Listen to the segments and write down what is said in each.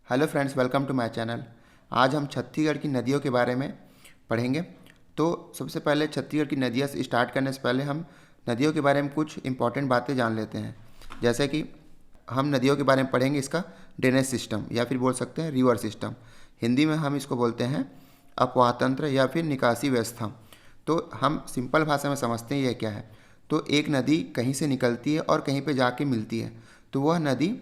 Hello friends, welcome to my channel. आज हम छत्तीसगढ़ की नदियों के बारे में पढ़ेंगे। तो सबसे पहले छत्तीसगढ़ की नदियाँ से स्टार्ट करने से पहले हम नदियों के बारे में कुछ इंपॉर्टेंट बातें जान लेते हैं। जैसे कि हम नदियों के बारे में पढ़ेंगे इसका ड्रेनेज सिस्टम या फिर बोल सकते हैं रिवर सिस्टम। हिंदी में हम इसको बोलते हैं अपवाह तंत्र या फिर निकासी व्यवस्था। तो हम सिंपल भाषा में समझते हैं यह क्या है। तो एक नदी कहीं से निकलती है और कहीं पे जाके मिलती है, तो वह नदी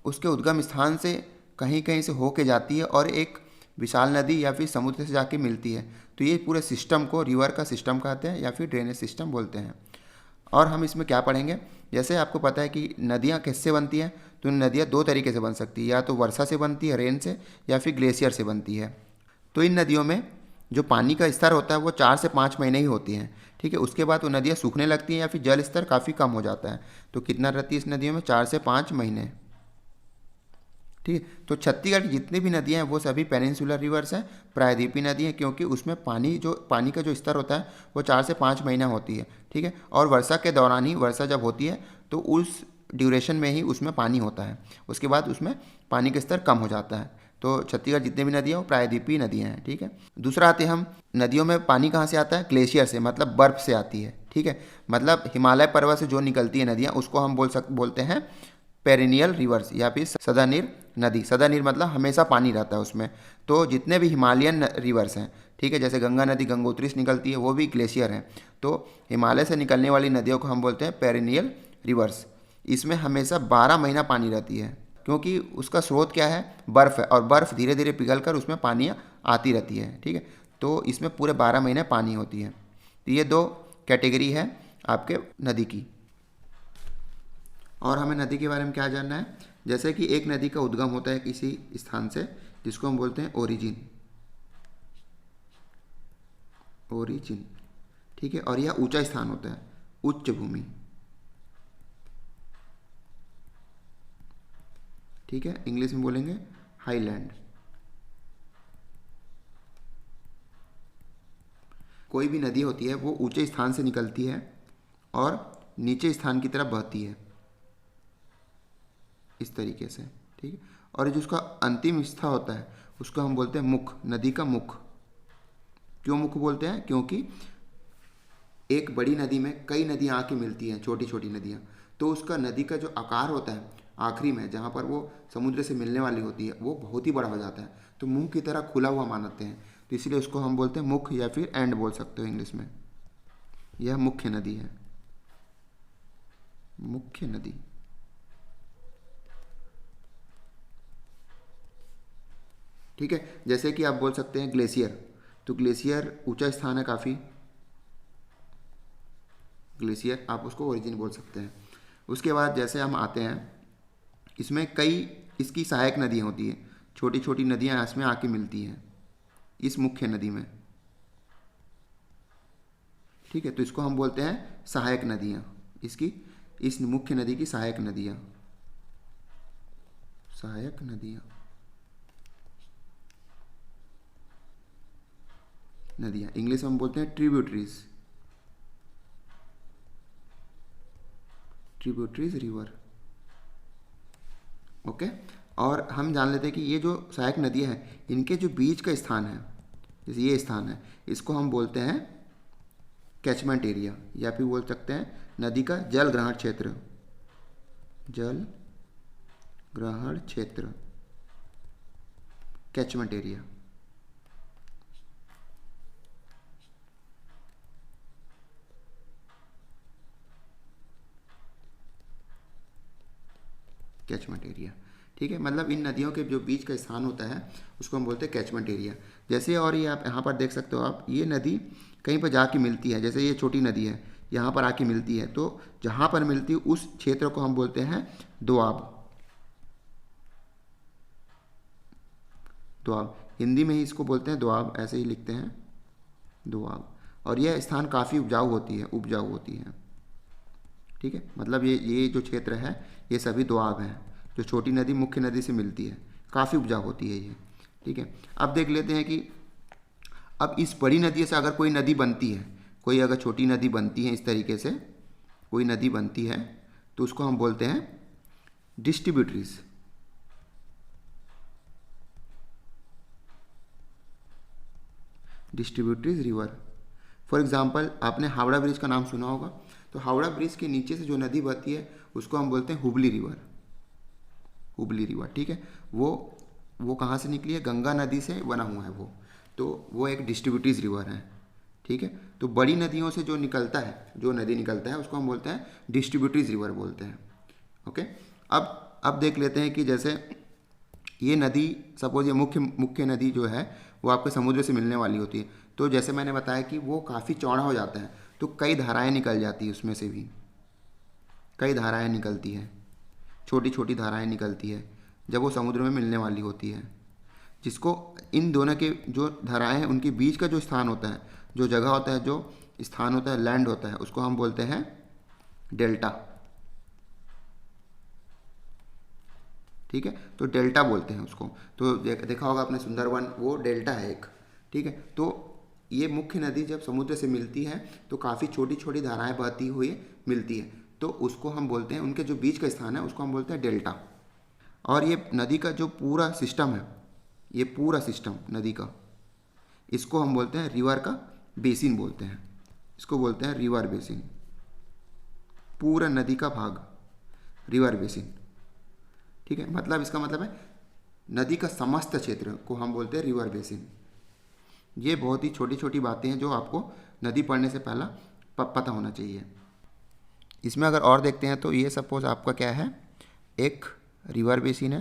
उसके उद्गम स्थान से कहीं कहीं से होके जाती है और एक विशाल नदी या फिर समुद्र से जाके मिलती है। तो ये पूरे सिस्टम को रिवर का सिस्टम कहते हैं या फिर ड्रेनेज सिस्टम बोलते हैं। और हम इसमें क्या पढ़ेंगे, जैसे आपको पता है कि नदियाँ किससे बनती हैं। तो नदियाँ दो तरीके से बन सकती है, या तो वर्षा से बनती है रेन से, या फिर ग्लेशियर से बनती है। तो इन नदियों में जो पानी का स्तर होता है वो 4 से 5 महीने ही होती हैं। ठीक है, उसके बाद वो नदियाँ सूखने लगती हैं या फिर जल स्तर काफ़ी कम हो जाता है। तो कितना रहती है इस नदियों में, 4 से 5 महीने। ठीक है, तो छत्तीसगढ़ की जितनी भी नदियाँ हैं वो सभी पेनिनसुलर रिवर्स हैं, प्रायद्वीपीय नदी हैं, क्योंकि उसमें पानी का जो स्तर होता है वो 4 से 5 महीना होती है। ठीक है, और वर्षा के दौरान ही, वर्षा जब होती है तो उस ड्यूरेशन में ही उसमें पानी होता है। उसके बाद उसमें पानी का स्तर कम हो जाता है। तो छत्तीसगढ़ जितने भी नदियाँ वो प्रायद्वीपीय नदियाँ हैं। ठीक है, दूसरा आते हैं हम, नदियों में पानी कहाँ से आता है, ग्लेशियर से, मतलब बर्फ़ से आती है। ठीक है, मतलब हिमालय पर्वत से जो निकलती है नदियाँ उसको हम बोलते हैं पेरिनियल रिवर्स या फिर सदानीर नदी। सदानीर मतलब हमेशा पानी रहता है उसमें। तो जितने भी हिमालयन रिवर्स हैं, ठीक है, जैसे गंगा नदी गंगोत्री से निकलती है, वो भी ग्लेशियर हैं। तो हिमालय से निकलने वाली नदियों को हम बोलते हैं पेरिनियल रिवर्स। इसमें हमेशा 12 महीना पानी रहती है, क्योंकि उसका स्रोत क्या है, बर्फ़ है, और बर्फ़ धीरे धीरे पिघल कर उसमें पानी आती रहती है। ठीक है, तो इसमें पूरे 12 महीने पानी होती है। तो ये दो कैटेगरी है आपके नदी की। और हमें नदी के बारे में क्या जानना है, जैसे कि एक नदी का उद्गम होता है किसी स्थान से, जिसको हम बोलते हैं ओरिजिन। ओरिजिन, ठीक है, और यह ऊंचा स्थान होता है, उच्च भूमि। ठीक है, इंग्लिश में बोलेंगे हाईलैंड। कोई भी नदी होती है वो ऊंचे स्थान से निकलती है और नीचे स्थान की तरफ बहती है, इस तरीके से। ठीक है, और जो उसका अंतिम स्थान होता है उसको हम बोलते हैं मुख, नदी का मुख। क्यों मुख बोलते हैं, क्योंकि एक बड़ी नदी में कई नदियाँ आके मिलती हैं, छोटी छोटी नदियाँ। तो उसका नदी का जो आकार होता है आखिरी में, जहाँ पर वो समुद्र से मिलने वाली होती है, वो बहुत ही बड़ा हो जाता है। तो मुंह की तरह खुला हुआ मानते हैं, तो इसलिए उसको हम बोलते हैं मुख या फिर एंड बोल सकते हो इंग्लिश में। यह मुख्य नदी है, मुख्य नदी। ठीक है, जैसे कि आप बोल सकते हैं ग्लेशियर। तो ग्लेशियर ऊंचा स्थान है काफ़ी, ग्लेशियर आप उसको ओरिजिन बोल सकते हैं। उसके बाद जैसे हम आते हैं, इसमें कई इसकी सहायक नदियाँ होती हैं, छोटी छोटी नदियाँ इसमें आके मिलती हैं इस मुख्य नदी में। ठीक है, तो इसको हम बोलते हैं सहायक नदियाँ, इसकी, इस मुख्य नदी की सहायक नदियाँ, सहायक नदियाँ, नदियाँ इंग्लिश में हम बोलते हैं ट्रिब्यूटरीज, ट्रिब्यूटरीज रिवर। ओके, और हम जान लेते हैं कि ये जो सहायक नदियाँ हैं इनके जो बीच का स्थान है, जैसे ये स्थान है, इसको हम बोलते हैं कैचमेंट एरिया, या फिर बोल सकते हैं नदी का जल ग्रहण क्षेत्र, जल ग्रहण क्षेत्र, कैचमेंट एरिया। कैचमेंट एरिया, ठीक है, मतलब इन नदियों के जो बीच का स्थान होता है उसको हम बोलते हैं कैचमेंट एरिया। जैसे, और ये आप यहाँ पर देख सकते हो, आप ये नदी कहीं पर जाके मिलती है, जैसे ये छोटी नदी है यहाँ पर आके मिलती है, तो जहाँ पर मिलती है उस क्षेत्र को हम बोलते हैं दोआब। दोआब, हिंदी में ही इसको बोलते हैं दोआब, ऐसे ही लिखते हैं दोआब। और यह स्थान काफ़ी उपजाऊ होती है, उपजाऊ होती है। ठीक है, मतलब ये जो क्षेत्र है ये सभी दोआब हैं, जो छोटी नदी मुख्य नदी से मिलती है, काफ़ी उपजाऊ होती है ये। ठीक है, अब देख लेते हैं कि अब इस बड़ी नदी से अगर कोई नदी बनती है, कोई अगर छोटी नदी बनती है, इस तरीके से कोई नदी बनती है, तो उसको हम बोलते हैं distributaries. Distributaries river. For example आपने हावड़ा ब्रिज का नाम सुना होगा, तो हावड़ा ब्रिज के नीचे से जो नदी बहती है उसको हम बोलते हैं हुबली रिवर। हुबली रिवर, ठीक है। वो कहाँ से निकली है? गंगा नदी से बना हुआ है वो, तो वो एक डिस्ट्रीब्यूटरीज रिवर है, ठीक है। तो बड़ी नदियों से जो निकलता है, जो नदी निकलता है उसको हम बोलते हैं डिस्ट्रीब्यूटरीज रिवर बोलते हैं। ओके, अब देख लेते हैं कि जैसे ये नदी, सपोज ये मुख्य नदी जो है वो आपके समुद्र से मिलने वाली होती है, तो जैसे मैंने बताया कि वो काफ़ी चौड़ा हो जाता है, तो कई धाराएं निकल जाती है, उसमें से भी कई धाराएं निकलती है, छोटी छोटी धाराएं निकलती है जब वो समुद्र में मिलने वाली होती है, जिसको इन दोनों के जो धाराएं हैं उनके बीच का जो स्थान होता है, जो जगह होता है, जो स्थान होता है, लैंड होता है, उसको हम बोलते हैं डेल्टा, ठीक है। तो डेल्टा बोलते हैं उसको। तो देखा होगा आपने सुंदरवन, वो डेल्टा है एक, ठीक है। तो ये मुख्य नदी जब समुद्र से मिलती है तो काफ़ी छोटी छोटी धाराएं बहती हुई मिलती है, तो उसको हम बोलते हैं, उनके जो बीच का स्थान है उसको हम बोलते हैं डेल्टा। और ये नदी का जो पूरा सिस्टम है, ये पूरा सिस्टम नदी का, इसको हम बोलते हैं रिवर का बेसिन बोलते हैं, इसको बोलते हैं रिवर बेसिन। पूरा नदी का भाग रिवर बेसिन, ठीक है। मतलब इसका मतलब है नदी का समस्त क्षेत्र को हम बोलते हैं रिवर बेसिन। ये बहुत ही छोटी छोटी बातें हैं जो आपको नदी पढ़ने से पहला पता होना चाहिए। इसमें अगर और देखते हैं तो ये सपोज आपका क्या है, एक रिवर बेसिन है,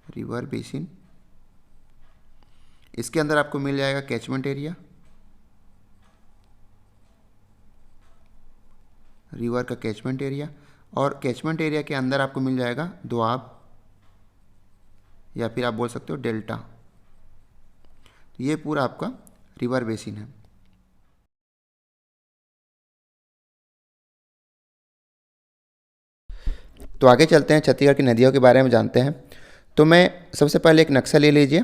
रिवर बेसिन। इसके अंदर आपको मिल जाएगा कैचमेंट एरिया, रिवर का कैचमेंट एरिया, और कैचमेंट एरिया के अंदर आपको मिल जाएगा दोआब, या फिर आप बोल सकते हो डेल्टा। तो ये पूरा आपका रिवर बेसिन है। तो आगे चलते हैं, छत्तीसगढ़ की नदियों के बारे में जानते हैं। तो मैं सबसे पहले एक नक्शा ले लीजिए।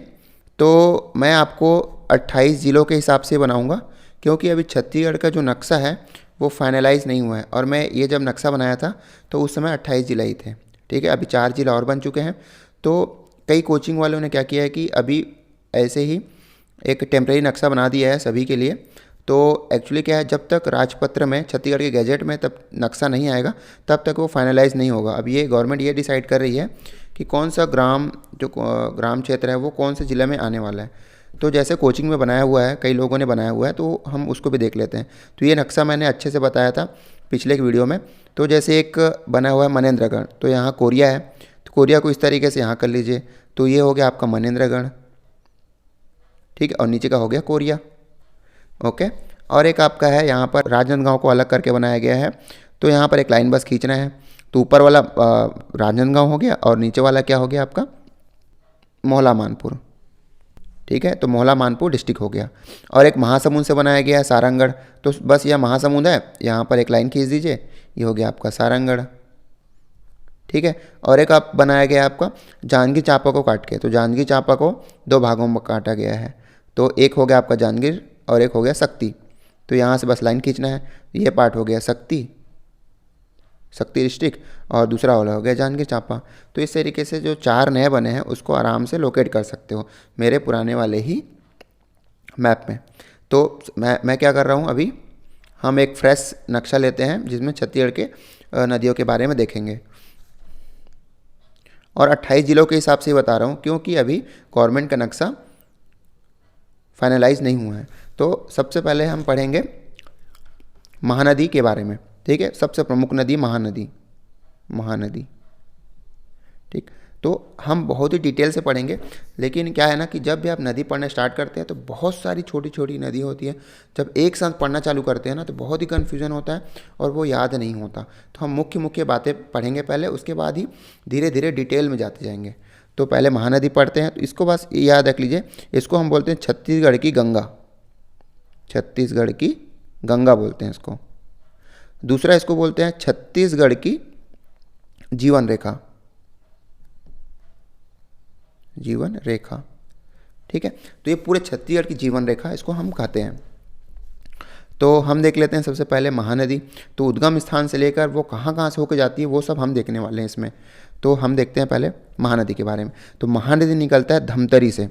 तो मैं आपको 28 ज़िलों के हिसाब से बनाऊंगा, क्योंकि अभी छत्तीसगढ़ का जो नक्शा है वो फाइनलाइज नहीं हुआ है, और मैं ये जब नक्शा बनाया था तो उस समय 28 ज़िला ही थे, ठीक है। अभी 4 ज़िला और बन चुके हैं। तो कई कोचिंग वालों ने क्या किया है कि अभी ऐसे ही एक टेम्प्रेरी नक्शा बना दिया है सभी के लिए। तो एक्चुअली क्या है, जब तक राजपत्र में, छत्तीसगढ़ के गैजेट में तब नक्शा नहीं आएगा तब तक वो फाइनलाइज नहीं होगा। अब ये गवर्नमेंट ये डिसाइड कर रही है कि कौन सा ग्राम, जो ग्राम क्षेत्र है वो कौन से ज़िले में आने वाला है। तो जैसे कोचिंग में बनाया हुआ है, कई लोगों ने बनाया हुआ है, तो हम उसको भी देख लेते हैं। तो ये नक्शा मैंने अच्छे से बताया था पिछले एक वीडियो में। तो जैसे एक बना हुआ है मनेन्द्रगढ़, तो यहाँ कोरिया है, तो कोरिया को इस तरीके से यहाँ कर लीजिए, तो ये हो गया आपका मनेन्द्रगढ़, ठीक है, और नीचे का हो गया कोरिया, ओके। और एक आपका है यहाँ पर राजनांदगांव को अलग करके बनाया गया है, तो यहाँ पर एक लाइन बस खींचना है। तो ऊपर वाला राजनांदगांव हो गया और नीचे वाला क्या हो गया आपका मोहला मानपुर, ठीक है। तो मोहला मानपुर डिस्ट्रिक्ट हो गया। और एक महासमुंद से बनाया गया है सारंगढ़, तो बस यह महासमुंद है, यहाँ पर एक लाइन खींच दीजिए, ये हो गया आपका सारंगढ़, ठीक है। और एक आप बनाया गया आपका जांजगीर चांपा को काट के, तो जांजगीर चांपा को 2 भागों में काटा गया है, तो एक हो गया आपका जांजगीर और एक हो गया शक्ति। तो यहाँ से बस लाइन खींचना है, ये पार्ट हो गया शक्ति डिस्ट्रिक्ट, और दूसरा वाला हो गया जांजगीर चांपा। तो इस तरीके से जो 4 नए बने हैं उसको आराम से लोकेट कर सकते हो मेरे पुराने वाले ही मैप में। तो मैं क्या कर रहा हूँ, अभी हम एक फ्रेश नक्शा लेते हैं जिसमें छत्तीसगढ़ के नदियों के बारे में देखेंगे। और 28 ज़िलों के हिसाब से बता रहा हूँ, क्योंकि अभी गवर्नमेंट का नक्शा फाइनलाइज नहीं हुआ है। तो सबसे पहले हम पढ़ेंगे महानदी के बारे में, ठीक है। सबसे प्रमुख नदी महानदी, ठीक। तो हम बहुत ही डिटेल से पढ़ेंगे, लेकिन क्या है ना कि जब भी आप नदी पढ़ना स्टार्ट करते हैं तो बहुत सारी छोटी छोटी नदी होती है। जब एक साथ पढ़ना चालू करते हैं ना तो बहुत ही कन्फ्यूजन होता है और वो याद नहीं होता। तो हम मुख्य मुख्य बातें पढ़ेंगे पहले, उसके बाद ही धीरे धीरे डिटेल में जाते जाएंगे। तो पहले महानदी पढ़ते हैं, तो इसको बस याद रख लीजिए, इसको हम बोलते हैं छत्तीसगढ़ की गंगा, छत्तीसगढ़ की गंगा बोलते हैं इसको। दूसरा इसको बोलते हैं छत्तीसगढ़ की जीवन रेखा, जीवन रेखा, ठीक है। तो ये पूरे छत्तीसगढ़ की जीवन रेखा इसको हम कहते हैं। तो हम देख लेते हैं सबसे पहले महानदी। तो उद्गम स्थान से लेकर वो कहाँ कहाँ से होकर जाती है वो सब हम देखने वाले हैं इसमें। तो हम देखते हैं पहले महानदी के बारे में। तो महानदी निकलता है धमतरी से।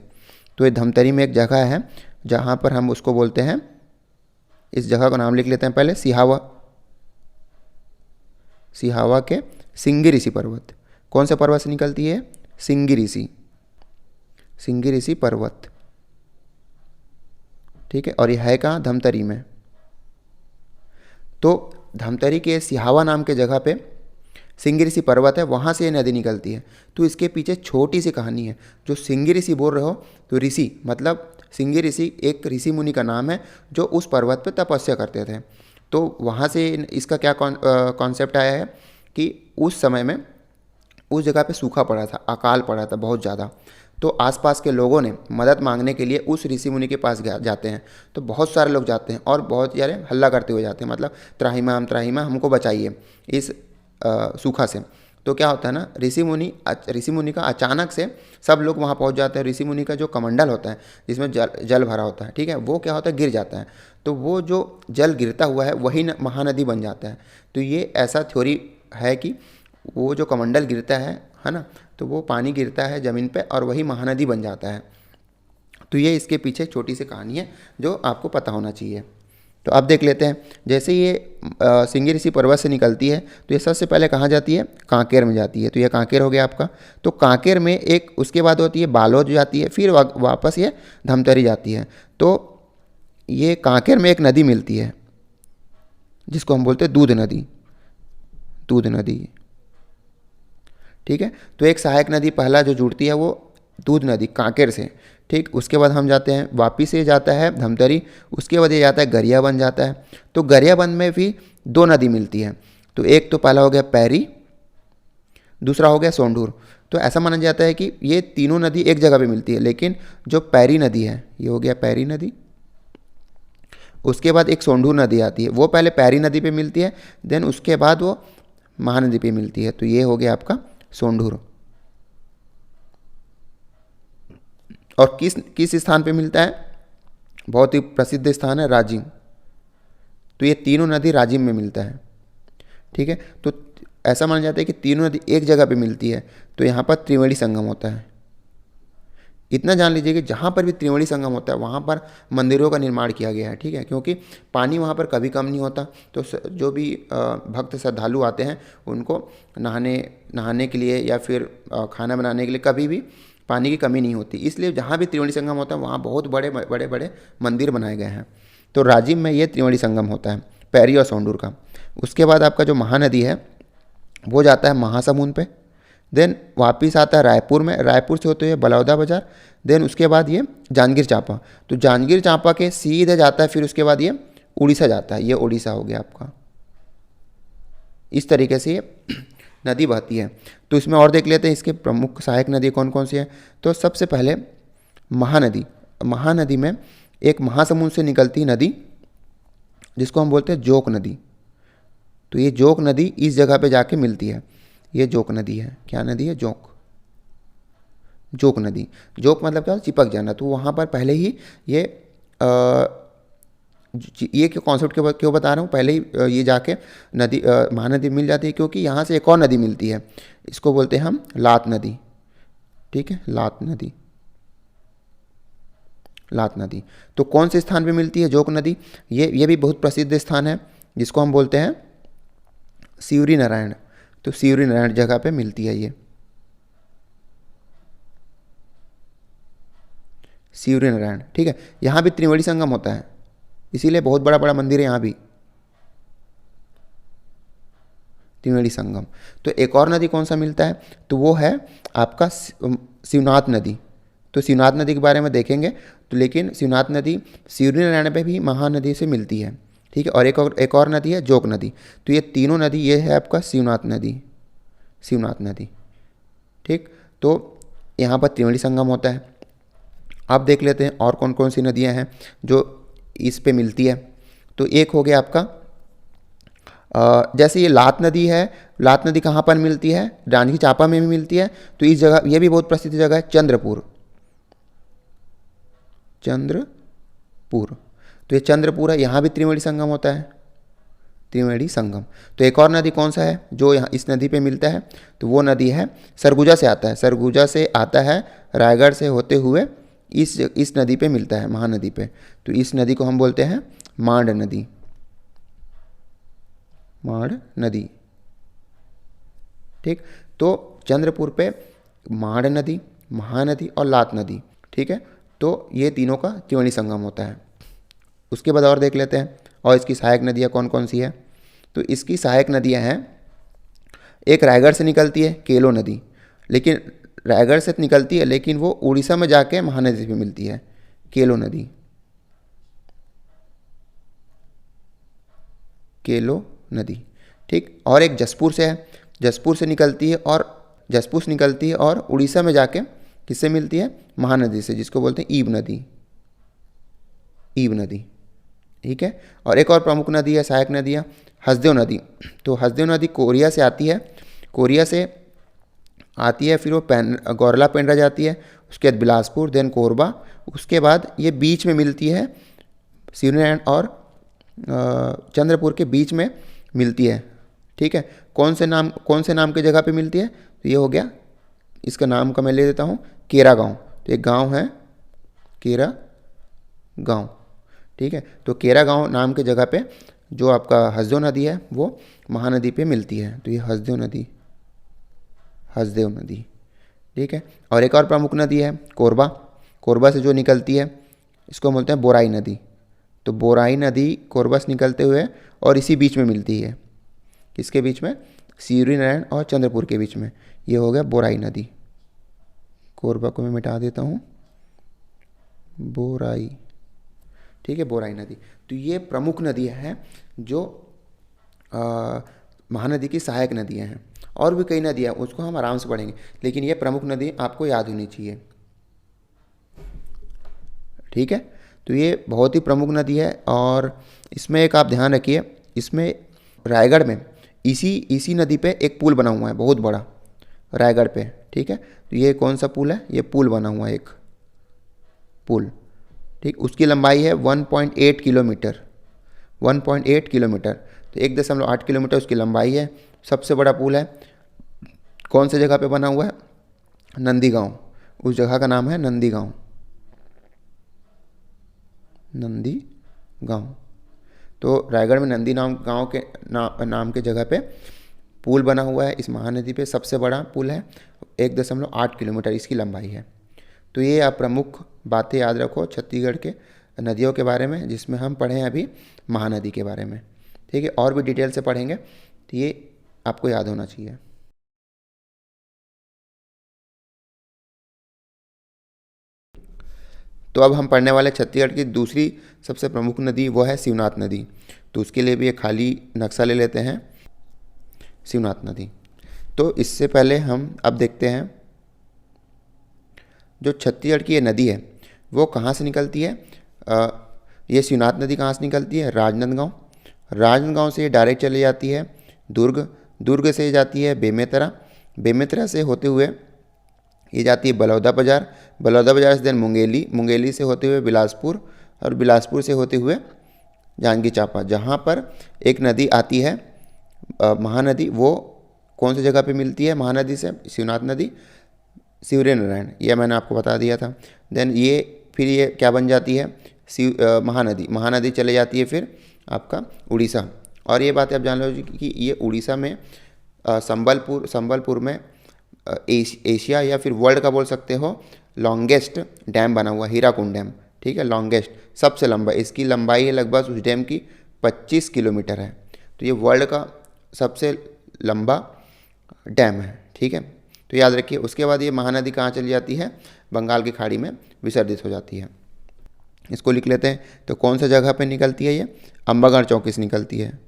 तो ये धमतरी में एक जगह है जहाँ पर हम उसको बोलते हैं, इस जगह का नाम लिख लेते हैं पहले, सिहावा। सिहावा के सिंगी ऋषि पर्वत। कौन से पर्वत से निकलती है? सिंगी ऋषि, सिंगी ऋषि पर्वत। ठीक है, और यह है कहाँ? धमतरी में। तो धमतरी के सिहावा नाम के जगह पे सिंगी ऋषि पर्वत है, वहाँ से ये नदी निकलती है। तो इसके पीछे छोटी सी कहानी है। जो सिंगी ऋषि बोल रहे हो, तो ऋषि मतलब सिंगी ऋषि एक ऋषि मुनि का नाम है जो उस पर्वत पर तपस्या करते थे। तो वहाँ से इसका क्या कॉन्सेप्ट आया है कि उस समय में उस जगह पे सूखा पड़ा था, अकाल पड़ा था बहुत ज़्यादा। तो आसपास के लोगों ने मदद मांगने के लिए उस ऋषि मुनि के पास जाते हैं। तो बहुत सारे लोग जाते हैं और बहुत सारे हल्ला करते हुए जाते हैं, मतलब त्राहिमाम त्राहिमाम, हमको बचाइए इस सूखा से। तो क्या होता है ना, ऋषि मुनि का अचानक से सब लोग वहाँ पहुँच जाते हैं। ऋषि मुनि का जो कमंडल होता है जिसमें जल भरा होता है, ठीक है, वो क्या होता है, गिर जाता है। तो वो जो जल गिरता हुआ है वही महानदी बन जाता है। तो ये ऐसा थ्योरी है कि वो जो कमंडल गिरता है ना, तो वो पानी गिरता है ज़मीन पे और वही महानदी बन जाता है। तो ये इसके पीछे छोटी सी कहानी है जो आपको पता होना चाहिए। तो अब देख लेते हैं, जैसे ये सिंगी ऋषि पर्वत से निकलती है तो ये सबसे पहले कहाँ जाती है? कांकेर में जाती है। तो ये कांकेर हो गया आपका। तो कांकेर में एक उसके बाद होती है बालोद जाती है, फिर वापस ये धमतरी जाती है। तो ये कांकेर में एक नदी मिलती है जिसको हम बोलते हैं दूध नदी, दूध नदी। ठीक है, तो एक सहायक नदी पहला जो जुड़ती है वो दूध नदी कांकेर से। ठीक, उसके बाद हम जाते हैं, वापिस ये जाता है धमतरी, उसके बाद ये जाता है गरियाबंद जाता है। तो गरियाबंद में भी दो नदी मिलती है। तो एक तो पहला हो गया पैरी, दूसरा हो गया सोंढूर। तो ऐसा माना जाता है कि ये तीनों नदी एक जगह पे मिलती है, लेकिन जो पैरी नदी है, ये हो गया पैरी नदी, उसके बाद एक सोंढूर नदी आती है, वो पहले पैरी नदी पे मिलती है, देन उसके बाद वो महानदी पे मिलती है। तो ये हो गया आपका सोंढूर। और किस किस स्थान पे मिलता है? बहुत ही प्रसिद्ध स्थान है राजिम। तो ये तीनों नदी राजिम में मिलता है। ठीक है, तो ऐसा माना जाता है कि तीनों नदी एक जगह पे मिलती है। तो यहाँ पर त्रिवेणी संगम होता है। इतना जान लीजिए कि जहाँ पर भी त्रिवेणी संगम होता है वहाँ पर मंदिरों का निर्माण किया गया है। ठीक है, क्योंकि पानी वहाँ पर कभी कम नहीं होता। तो जो भी भक्त श्रद्धालु आते हैं उनको नहाने के लिए या फिर खाना बनाने के लिए कभी भी पानी की कमी नहीं होती। इसलिए जहाँ भी त्रिवेणी संगम होता है वहाँ बहुत बड़े बड़े बड़े मंदिर बनाए गए हैं। तो राजिम में ये त्रिवेणी संगम होता है, पैरी और सोंढूर का। उसके बाद आपका जो महानदी है वो जाता है महासमुंद पे, देन वापिस आता है रायपुर में, रायपुर से होते हुए बलौदा बाजार, देन उसके बाद ये जांजगीर चांपा। तो जांजगीर चांपा के सीधे जाता है, फिर उसके बाद ये उड़ीसा जाता है। ये उड़ीसा हो गया आपका। इस तरीके से ये नदी बहती है। तो इसमें और देख लेते हैं इसके प्रमुख सहायक नदी कौन कौन सी है। तो सबसे पहले महानदी, महानदी में एक महासमुंद से निकलती नदी जिसको हम बोलते हैं जोक नदी। तो ये जोक नदी इस जगह पे जाके मिलती है। ये जोक नदी है। क्या नदी है? जोक, जोक नदी। जोक मतलब क्या? चिपक जाना। तो वहाँ पर पहले ही ये कॉन्सेप्ट क्यों बता रहा हूँ, पहले ही ये जाके नदी महानदी मिल जाती है, क्योंकि यहाँ से एक और नदी मिलती है, इसको बोलते हैं हम लात नदी। ठीक है, लात नदी, लात नदी। तो कौन से स्थान पे मिलती है जोक नदी? ये भी बहुत प्रसिद्ध स्थान है जिसको हम बोलते हैं शिवरी नारायण। तो शिवरी नारायण जगह पे मिलती है ये शिवरी नारायण। ठीक है, यहाँ भी त्रिवेणी संगम होता है, इसीलिए बहुत बड़ा बड़ा मंदिर है यहाँ भी, त्रिवेणी संगम। तो एक और नदी कौन सा मिलता है? तो वो है आपका शिवनाथ नदी। तो शिवनाथ नदी के बारे में देखेंगे। तो लेकिन शिवनाथ नदी शिवरी नारायण पे भी महानदी से मिलती है। ठीक है, और एक और नदी है जोक नदी। तो ये तीनों नदी, ये है आपका शिवनाथ नदी, शिवनाथ नदी। ठीक, तो यहाँ पर त्रिवेणी संगम होता है। अब देख लेते हैं और कौन कौन सी नदियाँ हैं जो इस पे मिलती है। तो एक हो गया आपका जैसे ये लात नदी है। लात नदी कहाँ पर मिलती है? जांजगीर चांपा में भी मिलती है। तो इस जगह, ये भी बहुत प्रसिद्ध जगह है, चंद्रपुर, चंद्रपुर। तो ये चंद्रपुर है, यहाँ भी त्रिवेणी संगम होता है, त्रिवेणी संगम। तो एक और नदी कौन सा है जो यहाँ इस नदी पे मिलता है? तो वो नदी है सरगुजा से आता है, सरगुजा से आता है रायगढ़ से होते हुए इस नदी पे मिलता है, महानदी पे। तो इस नदी को हम बोलते हैं मांड नदी, मांड नदी। ठीक, तो चंद्रपुर पे मांड नदी, महानदी और लात नदी, ठीक है, तो ये तीनों का त्रिवेणी संगम होता है। उसके बाद और देख लेते हैं, और इसकी सहायक नदियाँ कौन कौन सी है। तो इसकी सहायक नदियाँ हैं, एक रायगढ़ से निकलती है केलो नदी, लेकिन रायगढ़ से निकलती है लेकिन वो उड़ीसा में जाके महानदी पे मिलती है, केलो नदी, केलो नदी। ठीक, और एक जसपुर से है, जसपुर से निकलती है और उड़ीसा में जाके किससे मिलती है, महानदी से, जिसको बोलते हैं ईब नदी, ईब नदी। ठीक है, और एक और प्रमुख नदी है, सहायक नदियाँ, हसदेव नदी। तो हसदेव नदी कोरिया से आती है, कोरिया से आती है, फिर वो गौरला पेंड्रा जाती है, उसके बाद बिलासपुर, देन कोरबा, उसके बाद ये बीच में मिलती है, शिवनारायण और चंद्रपुर के बीच में मिलती है। ठीक है, कौन से नाम की जगह पे मिलती है, तो ये हो गया, इसका नाम का मैं ले देता हूँ, केरा गांव। तो एक गांव है केरा गांव। ठीक है, तो केरा गांव नाम के जगह पे जो आपका हसदेव नदी है वो महानदी पे मिलती है। तो ये हसदेव नदी, हसदेव नदी। ठीक है, और एक और प्रमुख नदी है कोरबा, कोरबा से जो निकलती है इसको बोलते हैं बोराई नदी। तो बोराई नदी कोरबा से निकलते हुए और इसी बीच में मिलती है, किसके बीच में, शिवनारायण और चंद्रपुर के बीच में, ये हो गया बोराई नदी। कोरबा को मैं मिटा देता हूँ, बोराई। ठीक है, बोराई नदी। तो ये प्रमुख नदियाँ हैं जो महानदी की सहायक नदियाँ हैं। और भी कई नदियाँ उसको हम आराम से पढ़ेंगे, लेकिन ये प्रमुख नदी आपको याद होनी चाहिए। ठीक है, तो ये बहुत ही प्रमुख नदी है, और इसमें एक आप ध्यान रखिए, इसमें रायगढ़ में इसी नदी पे एक पुल बना हुआ है बहुत बड़ा, रायगढ़ पे। ठीक है, तो ये कौन सा पुल है, ये पुल बना हुआ है एक पुल। ठीक, उसकी लंबाई है 1.8 किलोमीटर, 1.8 किलोमीटर, तो 1.8 किलोमीटर उसकी लंबाई है। सबसे बड़ा पुल है, कौन से जगह पे बना हुआ है, नंदी गांव, उस जगह का नाम है नंदी गांव, नंदी गांव। तो रायगढ़ में नंदी गांव के नाम के जगह पे पुल बना हुआ है, इस महानदी पे सबसे बड़ा पुल है, 1.8 किलोमीटर इसकी लंबाई है। तो ये आप प्रमुख बातें याद रखो छत्तीसगढ़ के नदियों के बारे में, जिसमें हम पढ़े हैं अभी महानदी के बारे में। ठीक है, और भी डिटेल से पढ़ेंगे, तो ये आपको याद होना चाहिए। तो अब हम पढ़ने वाले छत्तीसगढ़ की दूसरी सबसे प्रमुख नदी, वो है शिवनाथ नदी। तो उसके लिए भी एक खाली नक्शा ले लेते हैं, शिवनाथ नदी। तो इससे पहले हम अब देखते हैं जो छत्तीसगढ़ की ये नदी है वो कहाँ से निकलती है। ये शिवनाथ नदी कहाँ से निकलती है, राजनांदगांव, राजनांदगांव से ये डायरेक्ट चली जाती है दुर्ग, दुर्ग से जाती है बेमेतरा, बेमेतरा से होते हुए ये जाती है बलौदा बाज़ार, बलौदा बाज़ार से देन मुंगेली, मुंगेली से होते हुए बिलासपुर, और बिलासपुर से होते हुए जांजगीर चांपा, जहाँ पर एक नदी आती है महानदी, वो कौन सी जगह पे मिलती है महानदी से, शिवनाथ नदी, शिवनारायण, यह मैंने आपको बता दिया था। देन ये फिर ये क्या बन जाती है, महानदी, महानदी चले जाती है फिर आपका उड़ीसा। और ये बात आप जान लो कि ये उड़ीसा में संबलपुर में एशिया या फिर वर्ल्ड का बोल सकते हो लॉन्गेस्ट डैम बना हुआ, हीराकुंड डैम। ठीक है, लॉन्गेस्ट, सबसे लंबा, इसकी लंबाई है लगभग उस डैम की 25 किलोमीटर है। तो ये वर्ल्ड का सबसे लंबा डैम है। ठीक है, तो याद रखिए। उसके बाद ये महानदी कहाँ चली जाती है, बंगाल की खाड़ी में विसर्जित हो जाती है। इसको लिख लेते हैं। तो कौन सा जगह पे निकलती है, ये अंबागढ़ चौकी से निकलती है,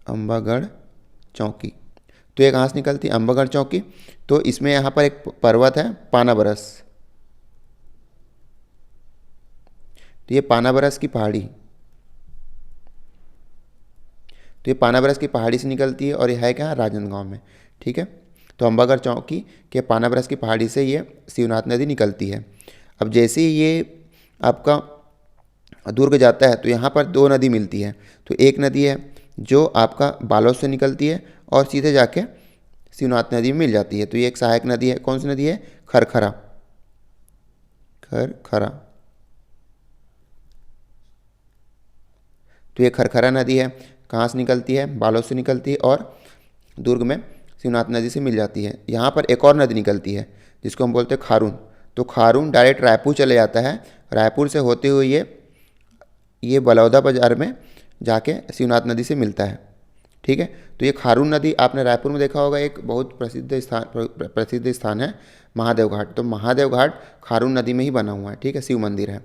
अंबागढ़ चौकी। तो ये कहाँ से निकलती है, अंबागढ़ चौकी। तो इसमें यहाँ पर एक पर्वत है पानाबरस, तो ये पानाबरस की पहाड़ी, तो ये पानाबरस की पहाड़ी से निकलती है, और यह है क्या, राजनांदगांव में। ठीक है, तो अंबागढ़ चौकी के पानाबरस की पहाड़ी से ये शिवनाथ नदी निकलती है। अब जैसे ही ये आपका दुर्ग जाता है तो यहाँ पर दो नदी मिलती है। तो एक नदी है जो आपका बालोद से निकलती है और सीधे जाके शिवनाथ नदी में मिल जाती है। तो ये एक सहायक नदी है, कौन सी नदी है, खरखरा, खरखरा। तो ये खरखरा नदी है, कहाँ से निकलती है? बालोद से निकलती है और दुर्ग में शिवनाथ नदी से मिल जाती है। यहाँ पर एक और नदी निकलती है जिसको हम बोलते हैं खारून। तो खारून डायरेक्ट रायपुर चले जाता है, रायपुर से होते हुए ये बलौदा बाजार में जाके शिवनाथ नदी से मिलता है। ठीक है, तो ये खारून नदी आपने रायपुर में देखा होगा, एक बहुत प्रसिद्ध स्थान है महादेव घाट। तो महादेव घाट खारून नदी में ही बना हुआ है। ठीक है, शिव मंदिर है।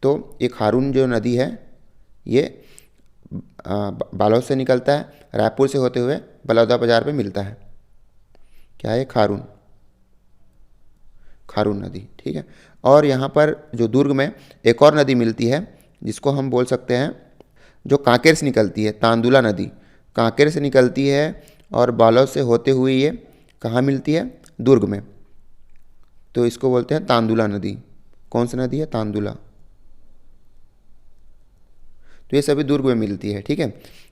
तो ये खारून जो नदी है ये बालोद से निकलता है, रायपुर से होते हुए बलौदा बाजार पे मिलता है। क्या है? खारून, खारून नदी। ठीक है, और यहाँ पर जो दुर्ग में एक और नदी मिलती है जिसको हम बोल सकते हैं, जो कांकेर से निकलती है, तांदुला नदी कांकेर से निकलती है और बालोद से होते हुए ये कहाँ मिलती है? दुर्ग में। तो इसको बोलते हैं तांदुला नदी। कौन सी नदी है? तांदुला। तो ये सभी दुर्ग में मिलती है। ठीक है,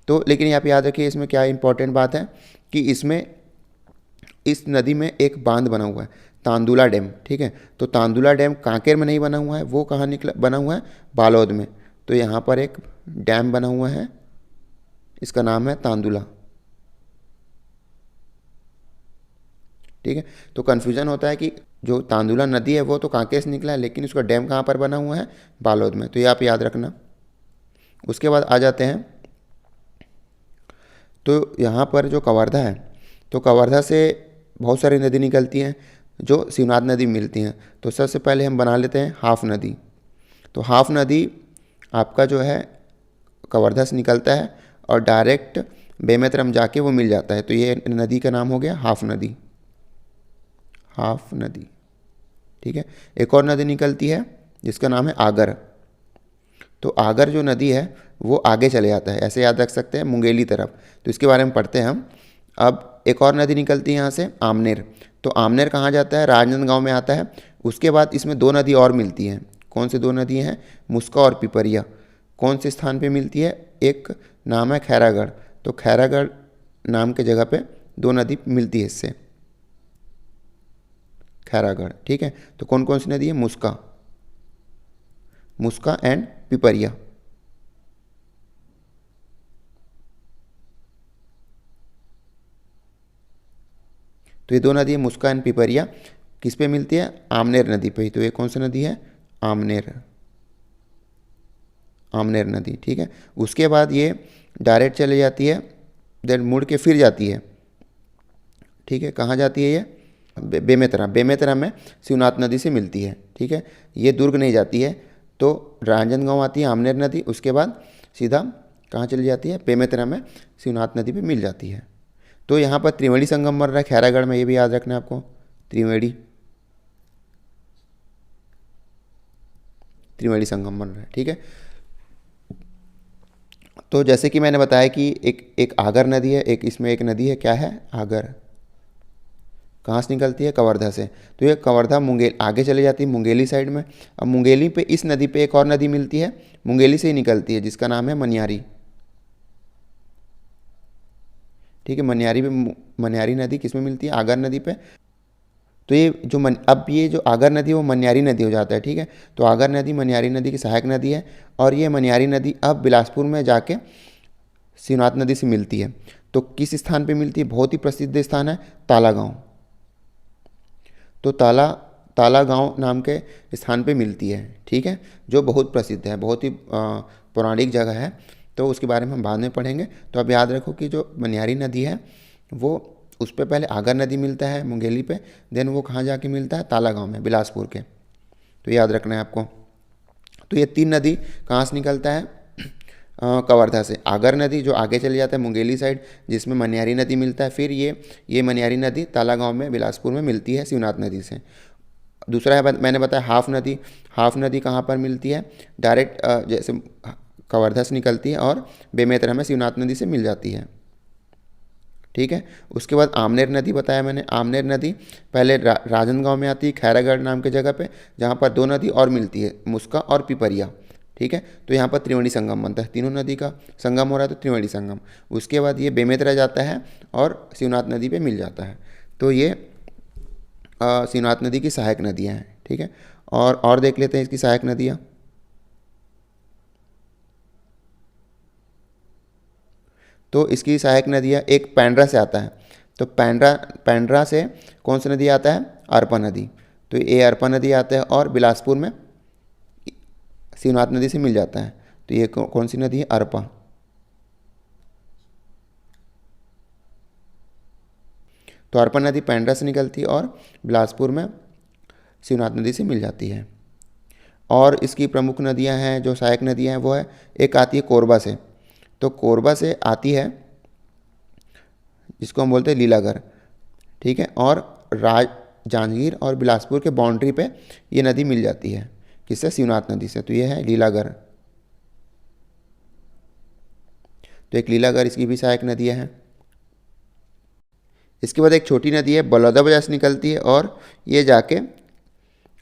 तो लेकिन यहाँ पे याद रखिए, इसमें क्या इंपॉर्टेंट बात है कि इस नदी में एक बांध बना हुआ है, तांदुला डैम। ठीक है, तो तांदुला डैम कांकेर में नहीं बना हुआ है, वो कहाँ बना हुआ है? बालोद में। तो यहाँ पर एक डैम बना हुआ है, इसका नाम है तांदुला। ठीक है, तो कन्फ्यूजन होता है कि जो तांदुला नदी है वो तो कांकेर से निकला है, लेकिन उसका डैम कहाँ पर बना हुआ है? बालोद में। तो ये आप याद रखना। उसके बाद आ जाते हैं, तो यहाँ पर जो कवर्धा है, तो कवर्धा से बहुत सारी नदी निकलती हैं जो शिवनाथ नदी मिलती हैं। तो सबसे पहले हम बना लेते हैं हाफ नदी। तो हाफ नदी आपका जो है कवर्धा से निकलता है और डायरेक्ट बेमेतरम जाके वो मिल जाता है। तो ये नदी का नाम हो गया हाफ नदी, हाफ नदी। ठीक है, एक और नदी निकलती है जिसका नाम है आगर। तो आगर जो नदी है वो आगे चले जाता है, ऐसे याद रख सकते हैं, मुंगेली तरफ। तो इसके बारे में पढ़ते हैं हम। अब एक और नदी निकलती है यहाँ से, आमनेर। तो आमनेर कहाँ जाता है? राजनांदगांव में आता है। उसके बाद इसमें दो नदी और मिलती हैं। कौन सी दो नदी हैं? मुस्का और पिपरिया। कौन से स्थान पे मिलती है? एक नाम है खैरागढ़। तो खैरागढ़ नाम के जगह पे दो नदी मिलती है इससे, खैरागढ़। ठीक है, तो कौन कौन सी नदी है? मुस्का एंड पिपरिया। तो ये दो नदी है मुस्का एंड पिपरिया, किस पे मिलती है? आमनेर नदी पे ही। तो ये कौन सी नदी है? आमनेर, आमनेर नदी। ठीक है, उसके बाद ये डायरेक्ट चले जाती है, देन मुड़ के फिर जाती है। ठीक है, कहाँ जाती है ये? बेमेतरा। बेमेतरा में शिवनाथ नदी से मिलती है। ठीक है, ये दुर्ग नहीं जाती है। तो रांजनगांव आती है आमनेर नदी, उसके बाद सीधा कहाँ चली जाती है? बेमेतरा में शिवनाथ नदी पे मिल जाती है। तो यहाँ पर त्रिवेणी संगम बन रहा है खैरागढ़ में, ये भी याद रखना है आपको, त्रिवेणी संगम बन रहा है। ठीक है, तो जैसे कि मैंने बताया कि एक आगर नदी है, एक इसमें एक नदी है, क्या है? आगर। कहाँ से निकलती है? कवर्धा से। तो ये कवर्धा मुंगेली आगे चली जाती है मुंगेली साइड में। अब मुंगेली पे इस नदी पे एक और नदी मिलती है, मुंगेली से ही निकलती है, जिसका नाम है मनियारी। ठीक है, मनियारी नदी किस में मिलती है? आगर नदी पे। तो ये जो अब ये जो आगर नदी है वो मनियारी नदी हो जाता है। ठीक है, तो आगर नदी मनियारी नदी की सहायक नदी है और ये मनियारी नदी अब बिलासपुर में जाके शिवनाथ नदी से मिलती है। तो किस स्थान पे मिलती है? बहुत ही प्रसिद्ध स्थान है ताला गाँव। तो ताला गाँव नाम के स्थान पे मिलती है। ठीक है, जो बहुत प्रसिद्ध है, बहुत ही पौराणिक जगह है। तो उसके बारे में हम बाद में पढ़ेंगे। तो अब याद रखो कि जो मनियारी नदी है वो उस पर पहले आगर नदी मिलता है मुंगेली पे, देन वो कहाँ जाके मिलता है? ताला गाँव में, बिलासपुर के। तो याद रखना है आपको। तो ये तीन नदी कहाँ से निकलता है? कवर्धा से। आगर नदी जो आगे चले जाता है मुंगेली साइड, जिसमें मनियारी नदी मिलता है। फिर ये मनियारी नदी ताला गाँव में बिलासपुर में मिलती है शिवनाथ नदी से। दूसरा है मैंने बताया हाफ नदी। हाफ नदी कहाँ पर मिलती है? डायरेक्ट जैसे कवर्धा से निकलती है और बेमेतरा में शिवनाथ नदी से मिल जाती है। ठीक है, उसके बाद आमनेर नदी बताया मैंने। आमनेर नदी पहले राजनांदगांव में आती है, खैरागढ़ नाम के जगह पे, जहाँ पर दो नदी और मिलती है, मुस्का और पिपरिया। ठीक है, तो यहाँ पर त्रिवेणी संगम बनता है, तीनों नदी का संगम हो रहा है, तो त्रिवेणी संगम। उसके बाद ये बेमेतरा जाता है और शिवनाथ नदी पे मिल जाता है। तो ये शिवनाथ नदी की सहायक नदियाँ हैं। ठीक है। और देख लेते हैं इसकी सहायक नदियाँ। तो इसकी सहायक नदियाँ, एक पेंड्रा से आता है, तो पेंड्रा से कौन सी नदी आता है? अरपा नदी। तो ये अरपा नदी आता है और बिलासपुर में शिवनाथ नदी से मिल जाता है। तो ये कौन सी नदी है? अरपा। तो अरपा नदी पेंड्रा से निकलती है और बिलासपुर में शिवनाथ नदी से मिल जाती है। और इसकी प्रमुख नदियां हैं, जो सहायक नदियां हैं वो है, एक आती है कोरबा से, तो कोरबा से आती है जिसको हम बोलते हैं लीलागढ़, ठीक है। और राज जांजगीर और बिलासपुर के बाउंड्री पे ये नदी मिल जाती है, किससे? शिवनाथ नदी से। तो ये है लीलागढ़। तो एक लीलागढ़ इसकी भी सहायक नदियाँ हैं। इसके बाद एक छोटी नदी है, बलौदाबाजार से निकलती है और ये जाके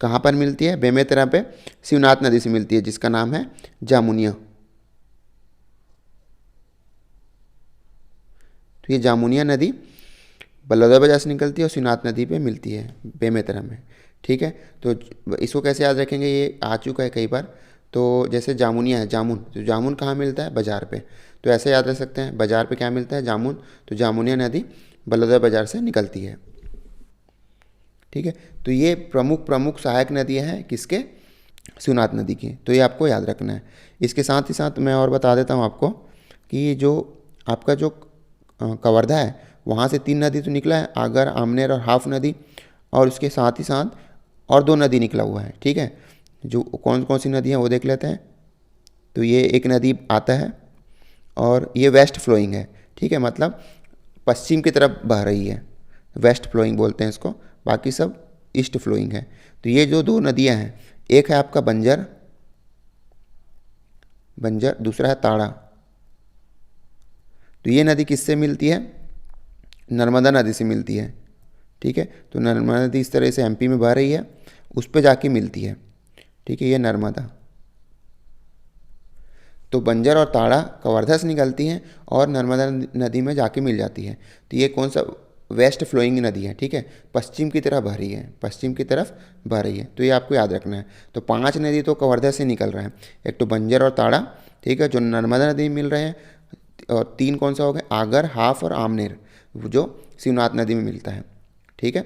कहाँ पर मिलती है? बेमेतरा पे शिवनाथ नदी से मिलती है, जिसका नाम है जामुनिया। तो ये जामुनिया नदी बलौदाबाजार से निकलती है और शिवनाथ नदी पे मिलती है बेमेतरा में, ठीक है। तो इसको कैसे याद रखेंगे? ये आ चुका है कई बार। तो जैसे जामुनिया है, जामुन, तो जामुन कहाँ मिलता है? बाजार पे। तो ऐसे याद रख सकते हैं, बाजार पे क्या मिलता है? जामुन। तो जामुनिया नदी बलौदाबाजार से निकलती है, ठीक है। तो ये प्रमुख प्रमुख सहायक नदियाँ हैं किसके? शिवनाथ नदी की। तो ये आपको याद रखना है। इसके साथ ही साथ मैं और बता देता हूँ आपको कि जो आपका जो कवर्धा है, वहाँ से 3 नदी तो निकला है, आगर, आमनेर और हाफ नदी, और उसके साथ ही साथ और 2 नदी निकला हुआ है, ठीक है। जो कौन कौन सी नदी हैं वो देख लेते हैं। तो ये एक नदी आता है और ये वेस्ट फ्लोइंग है, ठीक है, मतलब पश्चिम की तरफ बह रही है, वेस्ट फ्लोइंग बोलते हैं इसको, बाकी सब ईस्ट फ्लोइंग है। तो ये जो 2 नदियां हैं, एक है आपका बंजर, दूसरा है ताड़ा। तो ये नदी किससे मिलती है? नर्मदा नदी से मिलती है, ठीक है। तो नर्मदा नदी इस तरह से एमपी में बह रही है, उस पर जाके मिलती है, ठीक है, ये नर्मदा। तो बंजर और ताड़ा कवर्धा से निकलती हैं और नर्मदा नदी में जाके मिल जाती है। तो ये कौन सा? वेस्ट फ्लोइंग नदी है, ठीक है, पश्चिम की तरफ बह रही है, पश्चिम की तरफ बह रही है। तो ये आपको याद रखना है। तो 5 नदी तो कवर्धा से निकल रहे हैं, एक तो बंजर और ताड़ा, ठीक है, जो नर्मदा नदी में मिल रहे हैं, और 3 कौन सा हो गए? आगर, हाफ और आमनेर, जो शिवनाथ नदी में मिलता है, ठीक है।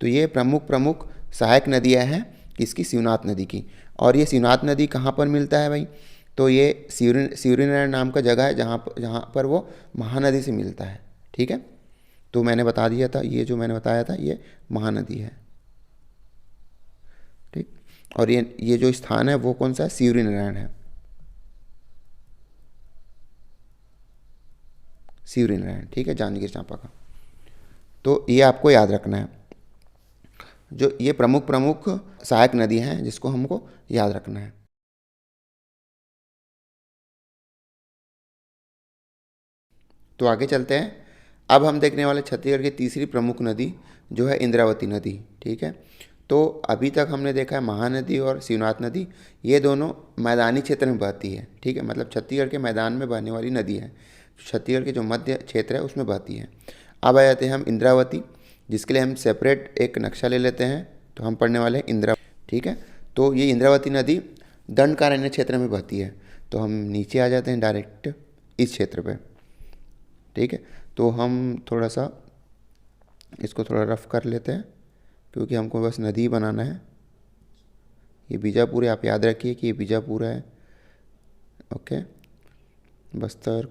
तो ये प्रमुख प्रमुख सहायक नदियाँ हैं किसकी? शिवनाथ नदी की। और ये शिवनाथ नदी कहाँ पर मिलता है भाई? तो ये शिवरीनारायण नाम का जगह है, जहाँ पर वो महानदी से मिलता है, ठीक है। तो मैंने बता दिया था, ये जो मैंने बताया था ये महानदी है, ठीक। और ये जो स्थान है वो कौन सा है? शिवरीनारायण है, शिवरीनारायण, ठीक है, जांजगीर चांपा का। तो ये आपको याद रखना है, जो ये प्रमुख प्रमुख सहायक नदी हैं जिसको हमको याद रखना है। तो आगे चलते हैं। अब हम देखने वाले छत्तीसगढ़ की तीसरी प्रमुख नदी जो है इंद्रावती नदी, ठीक है। तो अभी तक हमने देखा है महानदी और शिवनाथ नदी, ये दोनों मैदानी क्षेत्र में बहती है, ठीक है, मतलब छत्तीसगढ़ के मैदान में बहने वाली नदी है, छत्तीसगढ़ के जो मध्य क्षेत्र है उसमें बहती है। अब आ जाते हैं हम इंद्रावती, जिसके लिए हम सेपरेट एक नक्शा ले लेते हैं। तो हम पढ़ने वाले हैं इंद्रावती, ठीक है। तो ये इंद्रावती नदी दंडकारण्य क्षेत्र में बहती है। तो हम नीचे आ जाते हैं डायरेक्ट इस क्षेत्र पे, ठीक है। तो हम थोड़ा सा इसको थोड़ा रफ कर लेते हैं, क्योंकि हमको बस नदी बनाना है। ये बीजापुर है, आप याद रखिए कि ये बीजापुर है, ओके। बस्तर,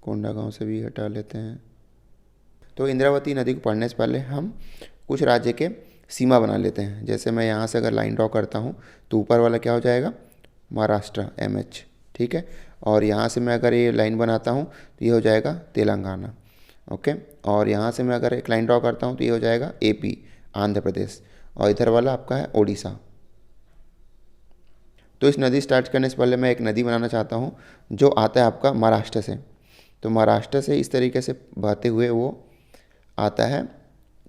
कोंडागांव से भी हटा लेते हैं। तो इंद्रावती नदी को पढ़ने से पहले हम कुछ राज्य के सीमा बना लेते हैं। जैसे मैं यहाँ से अगर लाइन ड्रॉ करता हूँ तो ऊपर वाला क्या हो जाएगा? महाराष्ट्र, MH, ठीक है। और यहाँ से मैं अगर ये लाइन बनाता हूँ तो ये हो जाएगा तेलंगाना, ओके। और यहाँ से मैं अगर एक लाइन ड्रॉ करता हूँ तो ये हो जाएगा AP, आंध्र प्रदेश। और इधर वाला आपका है ओडिशा। तो इस नदी स्टार्ट करने से पहले मैं एक नदी बनाना चाहता हूँ जो आता है आपका महाराष्ट्र से। तो महाराष्ट्र से इस तरीके से बहते हुए वो आता है,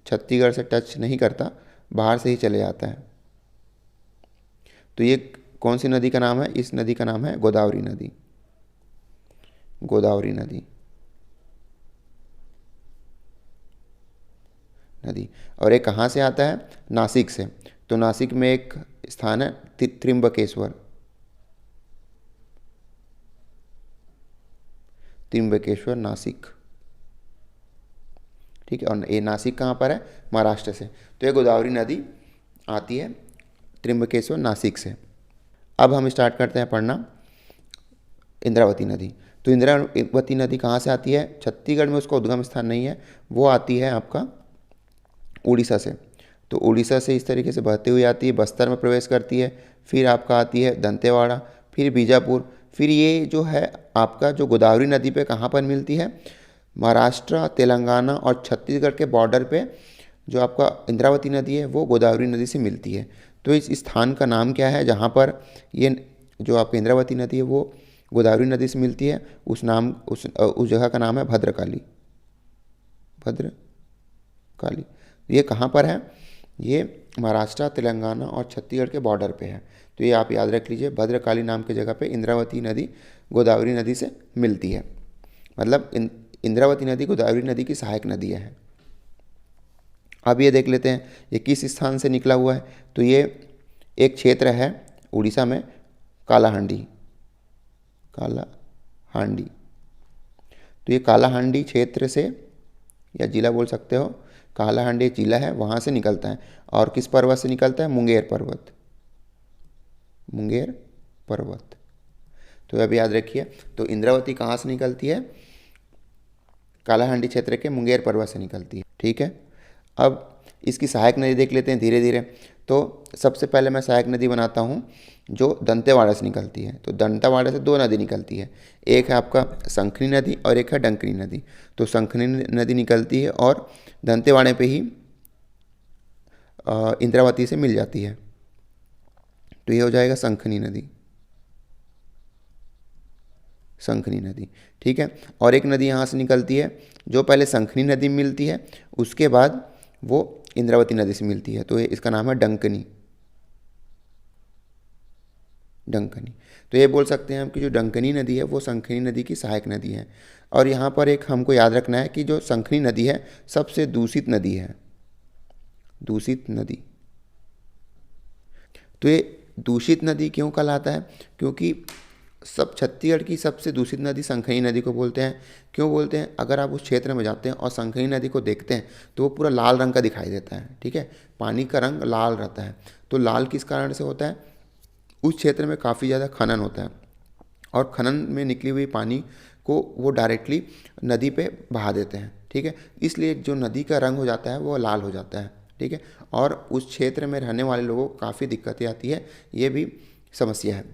छत्तीसगढ़ से टच नहीं करता, बाहर से ही चले जाता है। तो ये कौन सी नदी का नाम है? इस नदी का नाम है गोदावरी नदी, गोदावरी नदी। और ये कहाँ से आता है? नासिक से। तो नासिक में एक स्थान है त्रिंबकेश्वर। त्रिंबकेश्वर नासिक, ठीक है। और ये नासिक कहाँ पर है? महाराष्ट्र से। तो ये गोदावरी नदी आती है त्रिंबकेश्वर नासिक से। अब हम स्टार्ट करते हैं पढ़ना इंद्रावती नदी। तो इंद्रावती नदी कहाँ से आती है? छत्तीसगढ़ में उसका उद्गम स्थान नहीं है, वो आती है आपका उड़ीसा से। तो उड़ीसा से इस तरीके से बहती हुई आती है, बस्तर में प्रवेश करती है, फिर आपका आती है दंतेवाड़ा, फिर बीजापुर, फिर ये जो है आपका जो गोदावरी नदी पे कहाँ पर मिलती है? महाराष्ट्र, तेलंगाना और छत्तीसगढ़ के बॉर्डर पे जो आपका इंद्रावती नदी है वो गोदावरी नदी से मिलती है। तो इस स्थान का नाम क्या है जहाँ पर ये जो आपकी इंद्रावती नदी है वो गोदावरी नदी से मिलती है? उस जगह का नाम है भद्रकाली। भद्रकाली ये कहाँ पर है? ये महाराष्ट्र, तेलंगाना और छत्तीसगढ़ के बॉर्डर पे है। तो ये आप याद रख लीजिए, भद्रकाली नाम की जगह पे इंद्रावती नदी गोदावरी नदी से मिलती है। मतलब इंद्रावती नदी गोदावरी नदी की सहायक नदी है। अब ये देख लेते हैं ये किस स्थान से निकला हुआ है। तो ये एक क्षेत्र है उड़ीसा में, कालाहांडी। तो ये कालाहांडी क्षेत्र से, या जिला बोल सकते हो, कालाहांडी जिला है, वहाँ से निकलता है। और किस पर्वत से निकलता है? मुंगेर पर्वत। तो अब याद रखिए, तो इंद्रावती कहाँ से निकलती है? कालाहांडी क्षेत्र के मुंगेर पर्वत से निकलती है, ठीक है। अब इसकी सहायक नदी देख लेते हैं धीरे धीरे। तो सबसे पहले मैं सहायक नदी बनाता हूँ जो दंतेवाड़ा से निकलती है। तो दंतेवाड़ा से दो नदी निकलती है, एक है आपका शंखनी नदी और एक है डंकनी नदी। तो शंखनी नदी निकलती है और दंतेवाड़े पे ही इंद्रावती से मिल जाती है। तो ये हो जाएगा शंखनी नदी, ठीक है। और एक नदी यहाँ से निकलती है जो पहले शंखनी नदी में मिलती है, उसके बाद वो इंद्रावती नदी से मिलती है। तो ये इसका नाम है डंकनी। तो ये बोल सकते हैं हम कि जो डंकनी नदी है वो शंखनी नदी की सहायक नदी है। और यहाँ पर एक हमको याद रखना है कि जो शंखनी नदी है सबसे दूषित नदी है। तो ये दूषित नदी क्यों कहलाता है? क्योंकि सब छत्तीसगढ़ की सबसे दूषित नदी शंखनी नदी को बोलते हैं। क्यों बोलते हैं? अगर आप उस क्षेत्र में जाते हैं और शंखनी नदी को देखते हैं तो वो पूरा लाल रंग का दिखाई देता है, ठीक है। पानी का रंग लाल रहता है। तो लाल किस कारण से होता है? उस क्षेत्र में काफ़ी ज़्यादा खनन होता है और खनन में निकली हुई पानी को वो डायरेक्टली नदी पे बहा देते हैं, ठीक है। इसलिए जो नदी का रंग हो जाता है वो लाल हो जाता है, ठीक है। और उस क्षेत्र में रहने वाले लोगों को काफ़ी दिक्कतें आती है, ये भी समस्या है।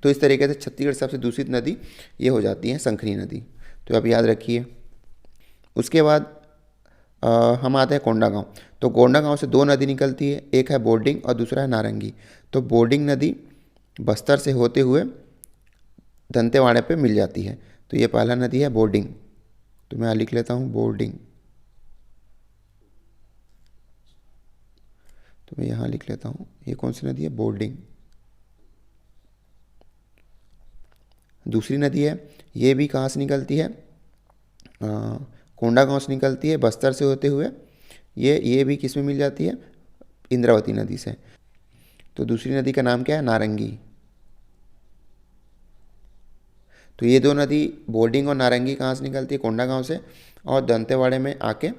तो इस तरीके से छत्तीसगढ़ सबसे दूषित नदी ये हो जाती है शंखनी नदी। तो आप याद रखिए। उसके बाद हम आते हैं कोंडागांव। तो कोंडागांव से दो नदी निकलती है, एक है बोर्डिंग और दूसरा है नारंगी। तो बोर्डिंग नदी बस्तर से होते हुए दंतेवाड़े पे मिल जाती है। तो ये पहला नदी है बोर्डिंग। तो मैं लिख लेता हूँ बोर्डिंग। तो मैं यहाँ लिख लेता हूँ, ये कौन सी नदी है? बोर्डिंग। दूसरी नदी है, ये भी कहाँ से निकलती है? कोंडागांव से निकलती है बस्तर से होते हुए। ये भी किस में मिल जाती है? इंद्रावती नदी से। तो दूसरी नदी का नाम क्या है? नारंगी। तो ये दो नदी बोर्डिंग और नारंगी कहाँ से निकलती है? कोंडागांव से, और दंतेवाड़े में आके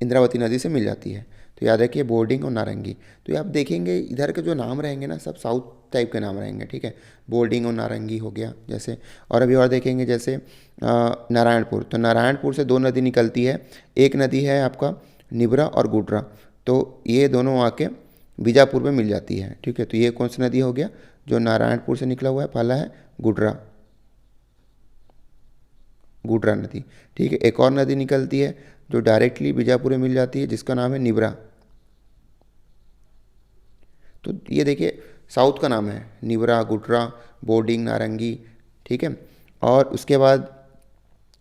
इंद्रावती नदी से मिल जाती है। तो याद रखिए बोर्डिंग और नारंगी। तो ये आप देखेंगे इधर के जो नाम रहेंगे ना सब साउथ टाइप के नाम रहेंगे, ठीक है। बोर्डिंग और नारंगी हो गया जैसे। और अभी और देखेंगे जैसे नारायणपुर। तो नारायणपुर से दो नदी निकलती है, एक नदी है आपका निबरा और गुड्रा। तो ये दोनों आके बीजापुर में मिल जाती है, ठीक है। तो ये कौन सी नदी हो गया जो नारायणपुर से निकला हुआ है? पहला है गुड्रा नदी, ठीक है। एक और नदी निकलती है जो डायरेक्टली बीजापुर में मिल जाती है जिसका नाम है निबरा। तो ये देखिए साउथ का नाम है निबरा, गुड्रा, बोर्डिंग, नारंगी, ठीक है। और उसके बाद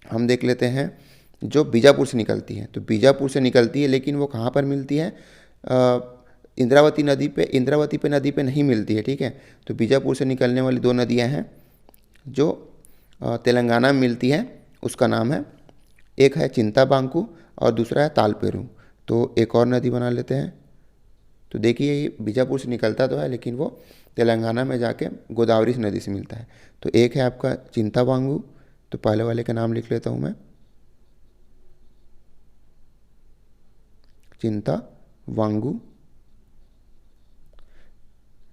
हम देख लेते हैं जो बीजापुर से निकलती है। तो बीजापुर से निकलती है लेकिन वो कहाँ पर मिलती है? इंद्रावती नदी पे नहीं मिलती है, ठीक है। तो बीजापुर से निकलने वाली दो नदियाँ हैं जो तेलंगाना में मिलती हैं, उसका नाम है, एक है चिंताबांकु और दूसरा है तालपेरू। तो एक और नदी बना लेते हैं तो देखिए ये बीजापुर से निकलता तो है, लेकिन वो तेलंगाना में जाके गोदावरी नदी से मिलता है। तो एक है आपका चिंतावांगू, तो पहले वाले का नाम लिख लेता हूँ मैं, चिंतावांगू।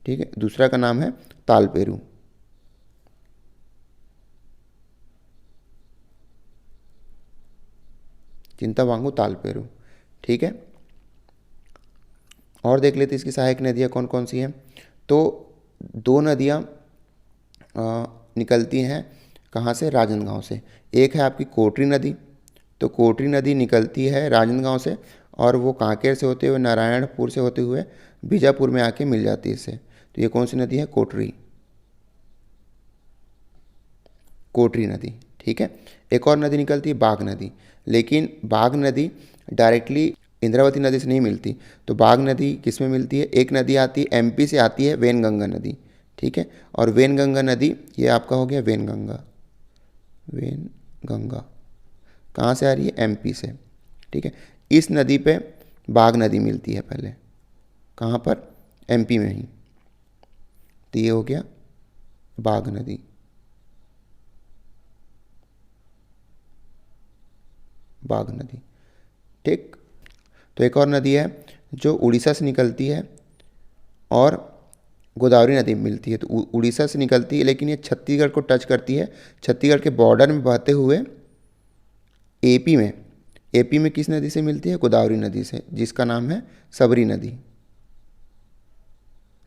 ठीक है, दूसरा का नाम है तालपेरू। चिंतावांगू तालपेरू। ठीक है, और देख लेते इसकी सहायक नदियाँ कौन कौन सी हैं। तो दो नदियाँ निकलती हैं कहाँ से, राजनांदगांव से। एक है आपकी कोटरी नदी, तो कोटरी नदी निकलती है राजनांदगांव से, और वो कांकेर से होते हुए नारायणपुर से होते हुए बीजापुर में आके मिल जाती है इससे। तो ये कौन सी नदी है, कोटरी, कोटरी नदी। ठीक है, एक और नदी निकलती है बाघ नदी, लेकिन बाघ नदी डायरेक्टली इंद्रावती नदी से नहीं मिलती। तो बाघ नदी किस में मिलती है, एक नदी आती है एमपी से, आती है वेनगंगा नदी। ठीक है, और वेनगंगा नदी ये आपका हो गया वेनगंगा, वेनगंगा कहाँ से आ रही है, एमपी से। ठीक है, इस नदी पे बाघ नदी मिलती है पहले, कहाँ पर, एमपी में ही। तो ये हो गया बाघ नदी, बाघ नदी। ठीक, तो एक और नदी है जो उड़ीसा से निकलती है और गोदावरी नदी में मिलती है। तो उड़ीसा से निकलती है, लेकिन ये छत्तीसगढ़ को टच करती है, छत्तीसगढ़ के बॉर्डर में बहते हुए एपी में, एपी में किस नदी से मिलती है, गोदावरी नदी से, जिसका नाम है सबरी नदी,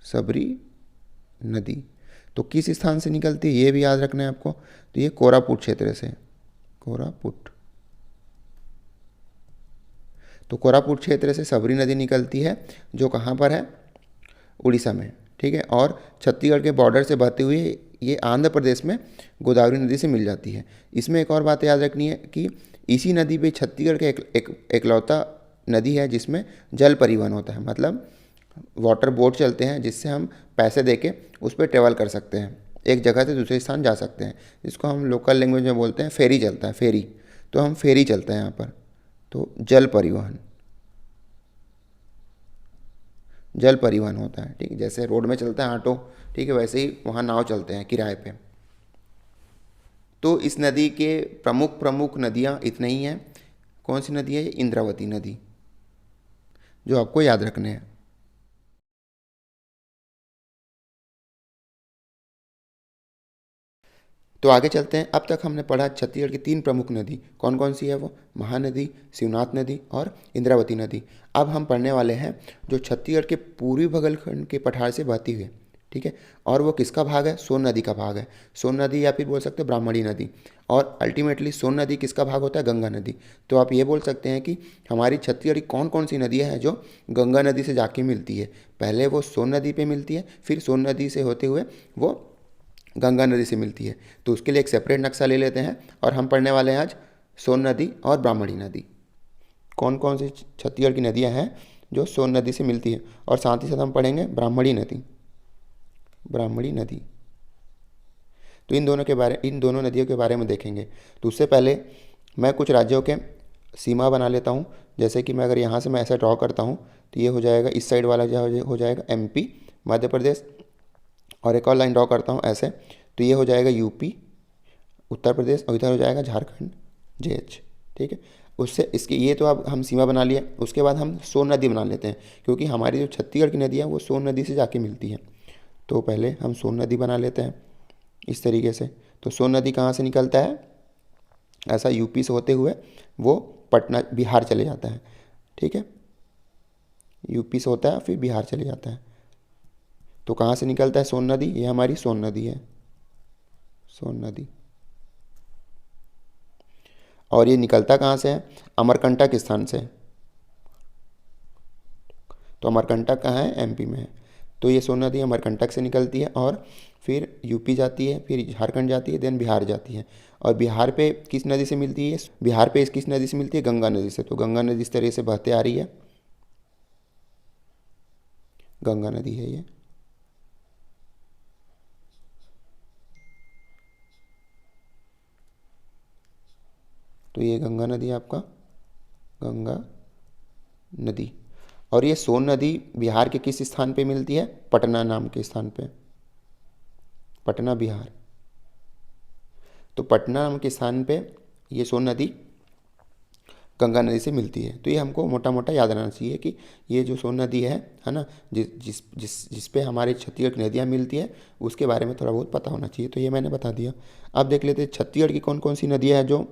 सबरी नदी। तो किस स्थान से निकलती है ये भी याद रखना है आपको। तो ये कोरापुट क्षेत्र से, कोरापुट, तो कोरापुट क्षेत्र से सबरी नदी निकलती है, जो कहाँ पर है, उड़ीसा में। ठीक है, और छत्तीसगढ़ के बॉर्डर से बहते हुए ये आंध्र प्रदेश में गोदावरी नदी से मिल जाती है। इसमें एक और बात याद रखनी है कि इसी नदी पे छत्तीसगढ़ का एकलौता नदी है जिसमें जल परिवहन होता है, मतलब वाटर बोट चलते हैं जिससे हम पैसे देके उस पर ट्रेवल कर सकते हैं, एक जगह से दूसरे स्थान जा सकते हैं, जिसको हम लोकल लैंग्वेज में बोलते हैं फेरी चलता है, फेरी। तो हम फेरी चलते हैं यहाँ पर, तो जल परिवहन, जल परिवहन होता है। ठीक है, जैसे रोड में चलता है ऑटो, ठीक है, वैसे ही वहाँ नाव चलते हैं किराए पे। तो इस नदी के प्रमुख प्रमुख नदियाँ इतने ही हैं। कौन सी नदी है, ये इंद्रावती नदी, जो आपको याद रखने हैं। तो आगे चलते हैं। अब तक हमने पढ़ा छत्तीसगढ़ की तीन प्रमुख नदी, कौन कौन सी है वो, महानदी, शिवनाथ नदी और इंद्रावती नदी। अब हम पढ़ने वाले हैं जो छत्तीसगढ़ के पूर्वी बगलखंड के पठार से बहती हुई है। ठीक है, और वो किसका भाग है, सोन नदी का भाग है। सोन नदी या फिर बोल सकते हैं ब्राह्मणी नदी। और अल्टीमेटली सोन नदी किसका भाग होता है, गंगा नदी। तो आप ये बोल सकते हैं कि हमारी छत्तीसगढ़ की कौन कौन सी नदियाँ हैं जो गंगा नदी से जाके मिलती है। पहले वो सोन नदी पे मिलती है, फिर सोन नदी से होते हुए वो गंगा नदी से मिलती है। तो उसके लिए एक सेपरेट नक्शा ले लेते हैं, और हम पढ़ने वाले हैं आज सोन नदी और ब्राह्मणी नदी। कौन कौन सी छत्तीसगढ़ की नदियां हैं जो सोन नदी से मिलती है, और साथ ही साथ हम पढ़ेंगे ब्राह्मणी नदी, ब्राह्मणी नदी। तो इन दोनों नदियों के बारे में देखेंगे। तो उससे पहले मैं कुछ राज्यों के सीमा बना लेता हूँ। जैसे कि मैं अगर यहाँ से मैं ऐसा ड्रॉ करता हूँ, तो ये हो जाएगा, इस साइड वाला जो हो जाएगा एमपी, मध्य प्रदेश, और एक और लाइन ड्रॉ करता हूँ ऐसे, तो ये हो जाएगा यूपी, उत्तर प्रदेश, और इधर हो जाएगा झारखंड, जेएच। ठीक है, उससे इसके ये तो अब हम सीमा बना लिए। उसके बाद हम सोन नदी बना लेते हैं, क्योंकि हमारी जो छत्तीसगढ़ की नदी है वो सोन नदी से जाके मिलती है। तो पहले हम सोन नदी बना लेते हैं इस तरीके से। तो सोन नदी कहाँ से निकलता है, ऐसा यूपी से होते हुए वो पटना, बिहार चले जाता है। ठीक है, यूपी से होता है फिर बिहार चले जाता है। तो कहाँ से निकलता है सोन नदी, ये हमारी सोन नदी है, सोन नदी। और ये निकलता कहाँ से है, अमरकंटक स्थान से। तो अमरकंटक कहाँ है, एमपी में है। तो ये सोन नदी अमरकंटक से निकलती है, और फिर यूपी जाती है, फिर झारखंड जाती है, देन बिहार जाती है। और बिहार पे किस नदी से मिलती है, बिहार पे किस नदी से मिलती है, गंगा नदी से। तो गंगा नदी इस तरह से बहते आ रही है, गंगा नदी है ये। तो ये गंगा नदी है आपका, गंगा नदी। और ये सोन नदी बिहार के किस स्थान पे मिलती है? पटना नाम के स्थान पे, पटना बिहार। तो पटना नाम के स्थान पे ये सोन नदी गंगा नदी से मिलती है। तो ये हमको मोटा मोटा याद रहना चाहिए कि ये जो सोन नदी है ना, जिस जिस जिस जिस पे हमारे छत्तीसगढ़ की नदियाँ मिलती है, उसके बारे में थोड़ा बहुत पता होना चाहिए। तो ये मैंने बता दिया। अब देख लेते हैं छत्तीसगढ़ की कौन कौन सी नदियाँ हैं जो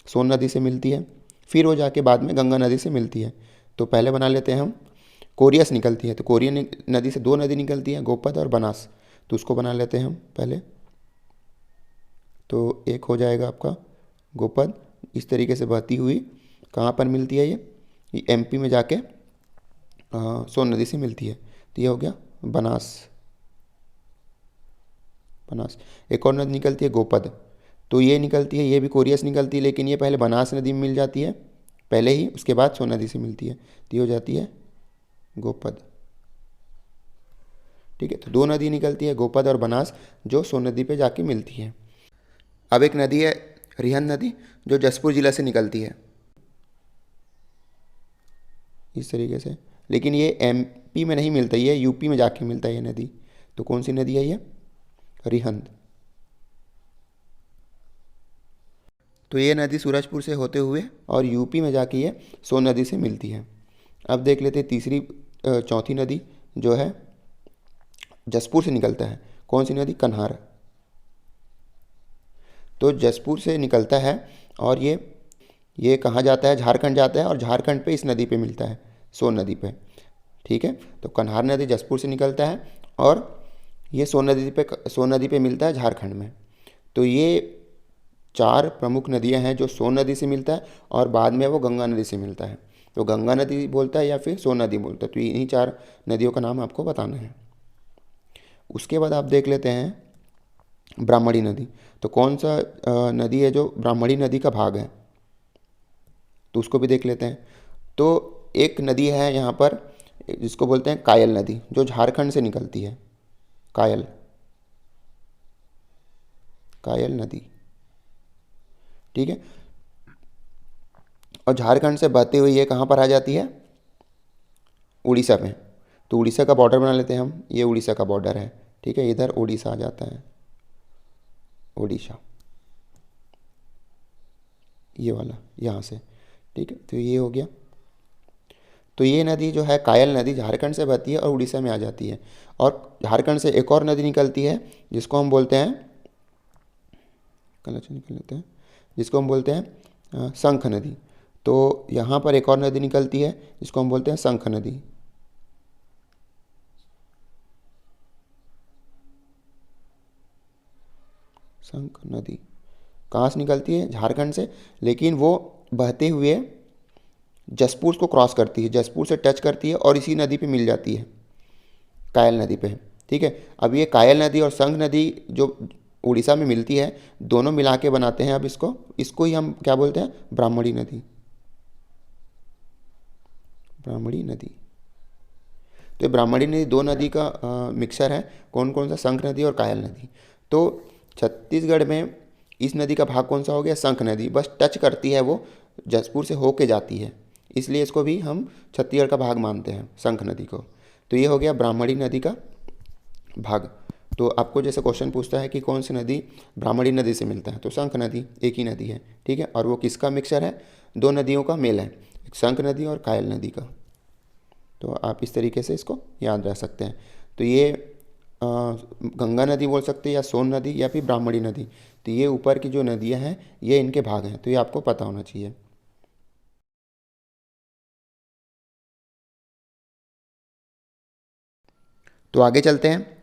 सोन नदी से मिलती है, फिर वो जाके बाद में गंगा नदी से मिलती है। तो पहले बना लेते हैं हम, कोरिया से निकलती है। तो कोरिया नदी से दो नदी निकलती है, गोपद और बनास। तो उसको बना लेते हैं हम पहले। तो एक हो जाएगा आपका गोपद, इस तरीके से बहती हुई कहाँ पर मिलती है? ये एमपी में जाके सोन नदी से मिलती है। तो ये हो गया बनास। बनास। एक और नदी निकलती है गोपद, तो ये निकलती है, ये भी कोरिया से निकलती है, लेकिन ये पहले बनास नदी में मिल जाती है पहले ही, उसके बाद सोन नदी से मिलती है। तो ये हो जाती है गोपद। ठीक है, तो दो नदी निकलती है, गोपद और बनास, जो सोन नदी पे जाके मिलती है। अब एक नदी है रिहंद नदी, जो जसपुर जिला से निकलती है इस तरीके से, लेकिन ये एमपी में नहीं मिलता, ये यूपी में जाके मिलता है ये नदी। तो कौन सी नदी है ये? रिहंद। तो ये नदी सूरजपुर से होते हुए और यूपी में जाके ये सोन नदी से मिलती है। अब देख लेते हैं तीसरी चौथी नदी जो है जसपुर से निकलता है। कौन सी नदी? कन्हार। तो जसपुर से निकलता है और ये कहाँ जाता है? झारखंड जाता है, और झारखंड पे इस नदी पे मिलता है, सोन नदी पे। ठीक है, तो कन्हार नदी जसपुर से निकलता है और ये सोन नदी पे मिलता है झारखंड में। तो ये चार प्रमुख नदियां हैं जो सोन नदी से मिलता है और बाद में वो गंगा नदी से मिलता है। तो गंगा नदी बोलता है या फिर सोन नदी बोलता है। तो इन्हीं चार नदियों का नाम आपको बताना है। उसके बाद आप देख लेते हैं ब्राह्मणी नदी। तो कौन सा नदी है जो ब्राह्मणी नदी का भाग है? तो उसको भी देख लेते हैं। तो एक नदी है यहाँ पर जिसको बोलते हैं कायल नदी, जो झारखंड से निकलती है। कायल नदी। ठीक है, और झारखंड से बहती हुई ये कहाँ पर आ जाती है? उड़ीसा में। तो उड़ीसा का बॉर्डर बना लेते हैं हम, ये उड़ीसा का बॉर्डर है। ठीक है, इधर उड़ीसा आ जाता है, उड़ीसा ये वाला यहाँ से। ठीक है, तो ये हो गया। तो ये नदी जो है कायल नदी झारखंड से बहती है और उड़ीसा में आ जाती है। और झारखंड से एक और नदी निकलती है जिसको हम बोलते हैं, निकल लेते हैं, जिसको हम बोलते हैं शंख नदी। तो यहाँ पर एक और नदी निकलती है जिसको हम बोलते हैं शंख नदी। शंख नदी कहाँ से निकलती है? झारखंड से, लेकिन वो बहते हुए जसपुर को क्रॉस करती है, जसपुर से टच करती है और इसी नदी पे मिल जाती है, कायल नदी पे। ठीक है, अब ये कायल नदी और शंख नदी जो उड़ीसा में मिलती है, दोनों मिला के बनाते हैं अब इसको ही हम क्या बोलते हैं? ब्राह्मणी नदी। ब्राह्मणी नदी। तो ब्राह्मणी नदी दो नदी का मिक्सचर है। कौन कौन सा? शंख नदी और कायल नदी। तो छत्तीसगढ़ में इस नदी का भाग कौन सा हो गया? शंख नदी। बस टच करती है, वो जसपुर से होके जाती है, इसलिए इसको भी हम छत्तीसगढ़ का भाग मानते हैं, शंख नदी को। तो ये हो गया ब्राह्मणी नदी का भाग। तो आपको जैसे क्वेश्चन पूछता है कि कौन सी नदी ब्राह्मणी नदी से मिलता है, तो शंख नदी एक ही नदी है। ठीक है, और वो किसका मिक्सचर है? दो नदियों का मेल है, एक शंख नदी और कायल नदी का। तो आप इस तरीके से इसको याद रख सकते हैं। तो ये गंगा नदी बोल सकते हैं या सोन नदी या फिर ब्राह्मणी नदी। तो ये ऊपर की जो नदियाँ हैं ये इनके भाग हैं, तो ये आपको पता होना चाहिए। तो आगे चलते हैं।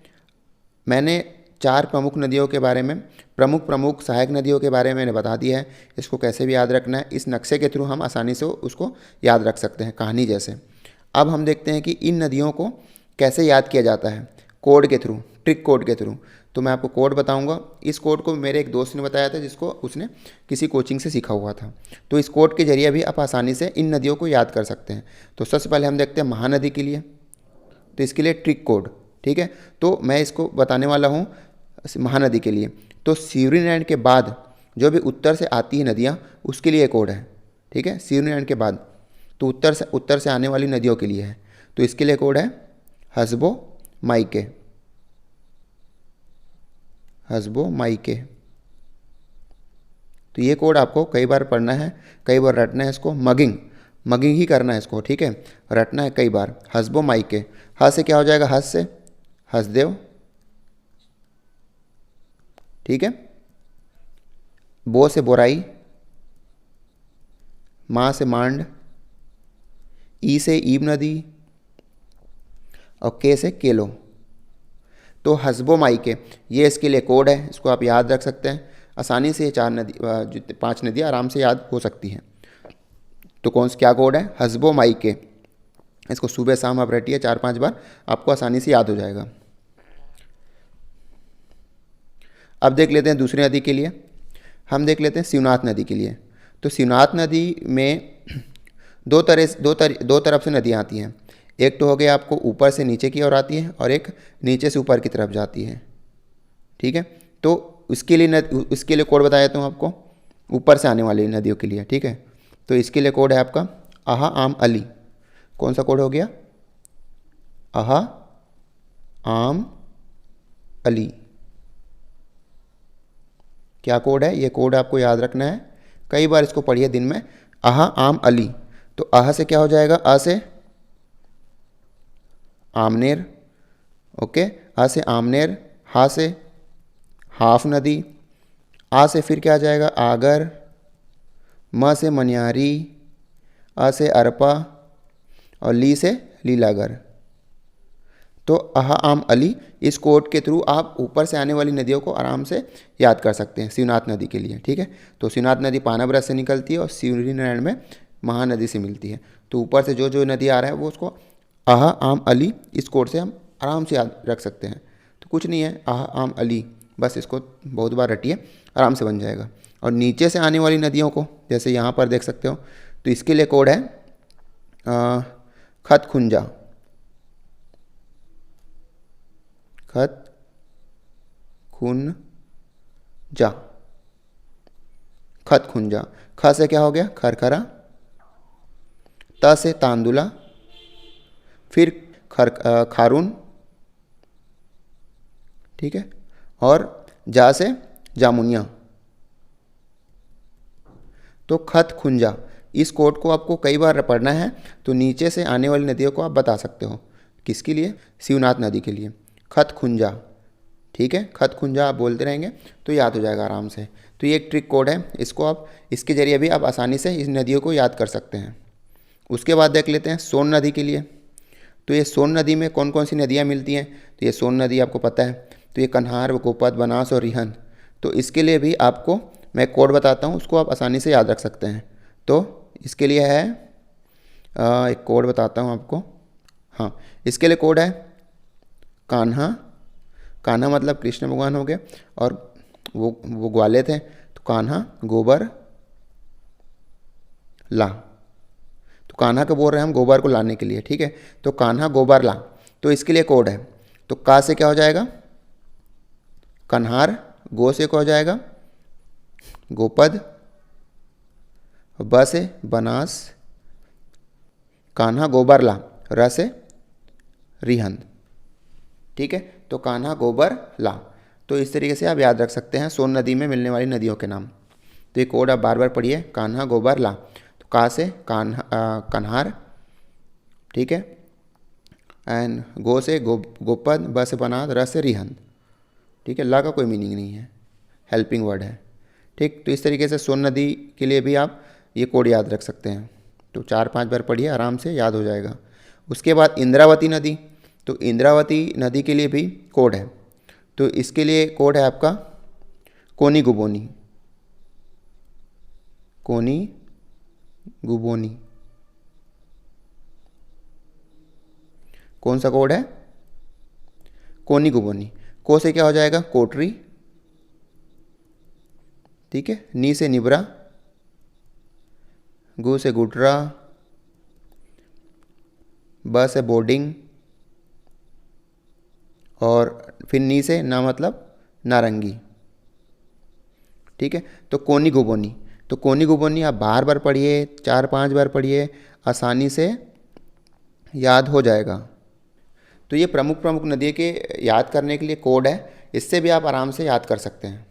मैंने चार प्रमुख नदियों के बारे में, प्रमुख सहायक नदियों के बारे में मैंने बता दिया है। इसको कैसे भी याद रखना है, इस नक्शे के थ्रू हम आसानी से उसको याद रख सकते हैं, कहानी जैसे। अब हम देखते हैं कि इन नदियों को कैसे याद किया जाता है, कोड के थ्रू, ट्रिक कोड के थ्रू। तो मैं आपको कोड बताऊंगा। इस कोड को मेरे एक दोस्त ने बताया था, जिसको उसने किसी कोचिंग से सीखा हुआ था। तो इस कोड के जरिए भी आप आसानी से इन नदियों को याद कर सकते हैं। तो सबसे पहले हम देखते हैं महानदी के लिए। तो इसके लिए ट्रिक कोड, ठीक है, तो मैं इसको बताने वाला हूँ महानदी के लिए। तो शिवरीनारायण के बाद जो भी उत्तर से आती है नदियाँ, उसके लिए कोड है। ठीक है, शिवरीनारायण के बाद, तो उत्तर से आने वाली नदियों के लिए है। तो इसके लिए कोड है हसबो माइके, हसबो माइके। तो ये कोड आपको कई बार पढ़ना है, कई बार रटना है, इसको मगिंग मगिंग ही करना है इसको, ठीक है, रटना है कई बार। हसबो माइके, ह से क्या हो जाएगा, हस से हसदेव, ठीक है। बो से बोराई, माँ से मांड, ई से ईब नदी और के से केलो। तो हसबो माइके ये इसके लिए कोड है, इसको आप याद रख सकते हैं आसानी से। ये 5 नदियाँ आराम से याद हो सकती हैं। तो कौन सा क्या कोड है, हसबो माइके। इसको सुबह शाम आप रटिए 4-5 बार, आपको आसानी से याद हो जाएगा। अब देख लेते हैं दूसरी नदी के लिए, हम देख लेते हैं शिवनाथ नदी के लिए। तो शिवनाथ नदी में दो तरफ से नदियाँ आती हैं। एक तो हो गया आपको ऊपर से नीचे की ओर आती है और एक नीचे से ऊपर की तरफ जाती है, ठीक है। तो इसके लिए कोड बता देता हूँ आपको, ऊपर से आने वाली नदियों के लिए, ठीक है। तो इसके लिए कोड है आपका आहा आम अली। कौन सा कोड हो गया, आहा आम अली। क्या कोड है, ये कोड आपको याद रखना है, कई बार इसको पढ़िए दिन में। आहा आम अली, तो आहा से क्या हो जाएगा, आ से आमनेर, ओके, आ से आमनेर, हा से हाफ नदी, आ से फिर क्या आ जाएगा, आगर, म से मनियारी, आ से अरपा और ली से लीलागर। तो आहा आम अली, इस कोड के थ्रू आप ऊपर से आने वाली नदियों को आराम से याद कर सकते हैं शिवनाथ नदी के लिए, ठीक है। तो शिवनाथ नदी पानाब्रत से निकलती है और शिवरीनारायण में महानदी से मिलती है। तो ऊपर से जो जो नदी आ रहा है वो उसको आहा आम अली, इस कोड से हम आराम से याद रख सकते हैं। तो कुछ नहीं है, आहा आम अली, बस इसको बहुत बार रटिए, आराम से बन जाएगा। और नीचे से आने वाली नदियों को जैसे यहाँ पर देख सकते हो, तो इसके लिए कोड है खत खुंजा, खत खुन जा, खत खुंजा। ख से क्या हो गया, खरखरा, त से तांदुला, फिर खारून, ठीक है, और जा से जामुनिया। तो खत खुंजा, इस कोड को आपको कई बार पढ़ना है। तो नीचे से आने वाली नदियों को आप बता सकते हो, किसके लिए, शिवनाथ नदी के लिए, खत खुंजा, ठीक है। खत खुंजा आप बोलते रहेंगे तो याद हो जाएगा आराम से। तो ये एक ट्रिक कोड है, इसको आप इसके जरिए भी आप आसानी से इस नदियों को याद कर सकते हैं। उसके बाद देख लेते हैं सोन नदी के लिए। तो ये सोन नदी में कौन कौन सी नदियाँ मिलती हैं, तो ये सोन नदी आपको पता है, तो ये कन्हार, गोपद, बनास और रिहन। तो इसके लिए भी आपको मैं कोड बताता हूँ, उसको आप आसानी से याद रख सकते हैं। तो इसके लिए है एक कोड बताता हूँ आपको, हाँ, इसके लिए कोड है कान्हा। कान्हा मतलब कृष्ण भगवान हो गए और वो ग्वाले थे, तो कान्हा गोबर ला। तो कान्हा को बोल रहे हैं हम गोबर को लाने के लिए, ठीक है। तो कान्हा गोबर ला, तो इसके लिए कोड है। तो का से क्या हो जाएगा, कन्हार, गो से क्या हो जाएगा, गोपद, ब से बनास, कान्हा गोबर ला, र से रिहंद, ठीक है। तो कान्हा गोबर ला, तो इस तरीके से आप याद रख सकते हैं सोन नदी में मिलने वाली नदियों के नाम। तो ये कोड आप बार बार पढ़िए, कान्हा गोबर ला। तो का से कन्हार, ठीक है, एंड गो से गोपद, ब से बनास, र से रिहंद, ठीक है। ला का कोई मीनिंग नहीं है, हेल्पिंग वर्ड है, ठीक। तो इस तरीके से सोन नदी के लिए भी आप ये कोड याद रख सकते हैं। तो 4-5 बार पढ़िए, आराम से याद हो जाएगा। उसके बाद इंद्रावती नदी, तो इंद्रावती नदी के लिए भी कोड है। तो इसके लिए कोड है आपका कोनी गुबोनी, कोनी गुबोनी। कौन सा कोड है, कोनी गुबोनी। को से क्या हो जाएगा, कोटरी, ठीक है। नी से निबरा, गु से गुटरा, ब से बोर्डिंग और फिर नी से ना मतलब नारंगी, ठीक है। तो कोनी गुबोनी, तो कोनी गुबोनी आप बार बार पढ़िए, 4-5 बार पढ़िए, आसानी से याद हो जाएगा। तो ये प्रमुख प्रमुख नदियों के याद करने के लिए कोड है, इससे भी आप आराम से याद कर सकते हैं।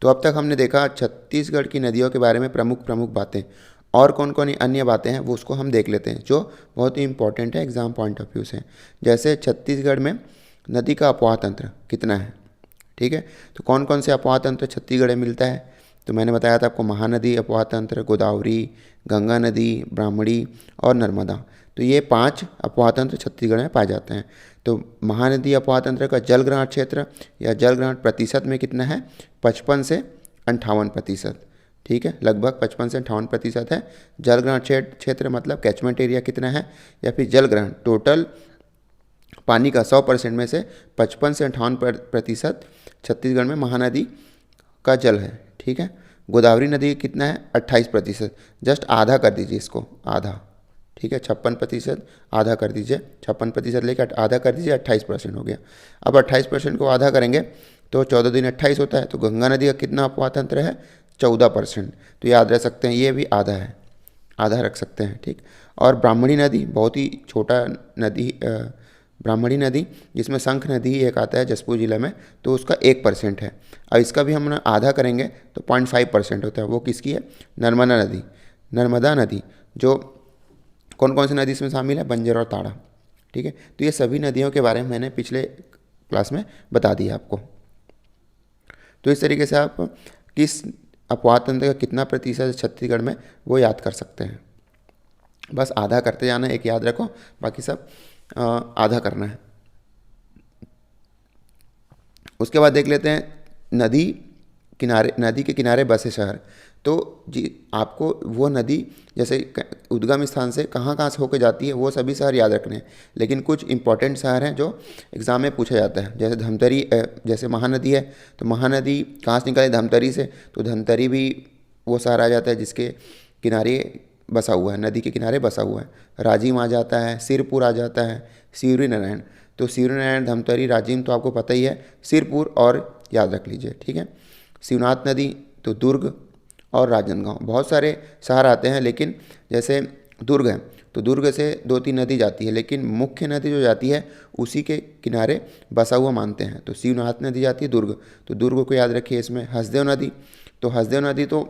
तो अब तक हमने देखा छत्तीसगढ़ की नदियों के बारे में प्रमुख प्रमुख बातें। और कौन कौन अन्य बातें हैं वो उसको हम देख लेते हैं, जो बहुत ही इंपॉर्टेंट है एग्ज़ाम पॉइंट ऑफ व्यू से। जैसे छत्तीसगढ़ में नदी का अपवाह तंत्र कितना है, ठीक है। तो कौन कौन से अपवाह तंत्र छत्तीसगढ़ में मिलता है, तो मैंने बताया था आपको महानदी अपवाह तंत्र, गोदावरी, गंगा नदी, ब्राह्मणी और नर्मदा। तो ये 5 अपवाह तंत्र छत्तीसगढ़ में पाए जाते हैं। तो महानदी अपवाह तंत्र का जलग्रहण क्षेत्र या जलग्रहण प्रतिशत में कितना है, 55 से 58%, ठीक है। लगभग 55 से 58% है। जलग्रहण क्षेत्र मतलब कैचमेंट एरिया कितना है, या फिर जलग्रहण टोटल पानी का 100% में से 55 से 58% छत्तीसगढ़ में महानदी का जल है, ठीक है। गोदावरी नदी कितना है, 28%, जस्ट आधा कर दीजिए इसको, आधा, ठीक है। 56% आधा कर दीजिए, 56% लेकर आधा कर दीजिए, 28% हो गया। अब 28% को आधा करेंगे तो 14 दिन 28 होता है। तो गंगा नदी का कितना अपवाह तंत्र है, 14%। तो याद रख सकते हैं ये भी आधा है, आधा रख सकते हैं, ठीक। और ब्राह्मणी नदी बहुत ही छोटा नदी, ब्राह्मणी नदी जिसमें शंख नदी ही एक आता है जसपुर जिला में, तो उसका 1% है। और इसका भी हम आधा करेंगे तो 0.5% होता है। वो किसकी है, नर्मदा नदी। नर्मदा नदी जो कौन कौन सी नदी इसमें शामिल है, बंजर और ताड़ा, ठीक है। तो ये सभी नदियों के बारे में मैंने पिछले क्लास में बता दिया आपको। तो इस तरीके से आप किस अपवाह तंत्र का कितना प्रतिशत है छत्तीसगढ़ में वो याद कर सकते हैं। बस आधा करते जाना, एक याद रखो, बाकी सब आधा करना है। उसके बाद देख लेते हैं नदी के किनारे बसे शहर। तो जी आपको वो नदी जैसे उद्गम स्थान से कहाँ से होकर जाती है वो सभी शहर याद रखने हैं, लेकिन कुछ इंपॉर्टेंट शहर हैं जो एग्ज़ाम में पूछा जाता है। जैसे धमतरी, जैसे महानदी है, तो महानदी कहाँ से निकले, धमतरी से। तो धमतरी भी वो शहर आ जाता है जिसके किनारे बसा हुआ है, नदी के किनारे बसा हुआ है। राजिम आ जाता है, सिरपुर आ जाता है, सिवरी नारायण। तो सिवरी नारायण, धमतरी, राजिम तो आपको पता ही है, सिरपुर और याद रख लीजिए, ठीक है। शिवनाथ नदी, तो दुर्ग और राजनांदगांव, बहुत सारे शहर आते हैं। लेकिन जैसे दुर्ग है तो दुर्ग से 2-3 नदी जाती है, लेकिन मुख्य नदी जो जाती है उसी के किनारे बसा हुआ मानते हैं। तो शिवनाथ नदी जाती है दुर्ग, तो दुर्ग को याद रखिए। इसमें हसदेव नदी, तो हसदेव नदी तो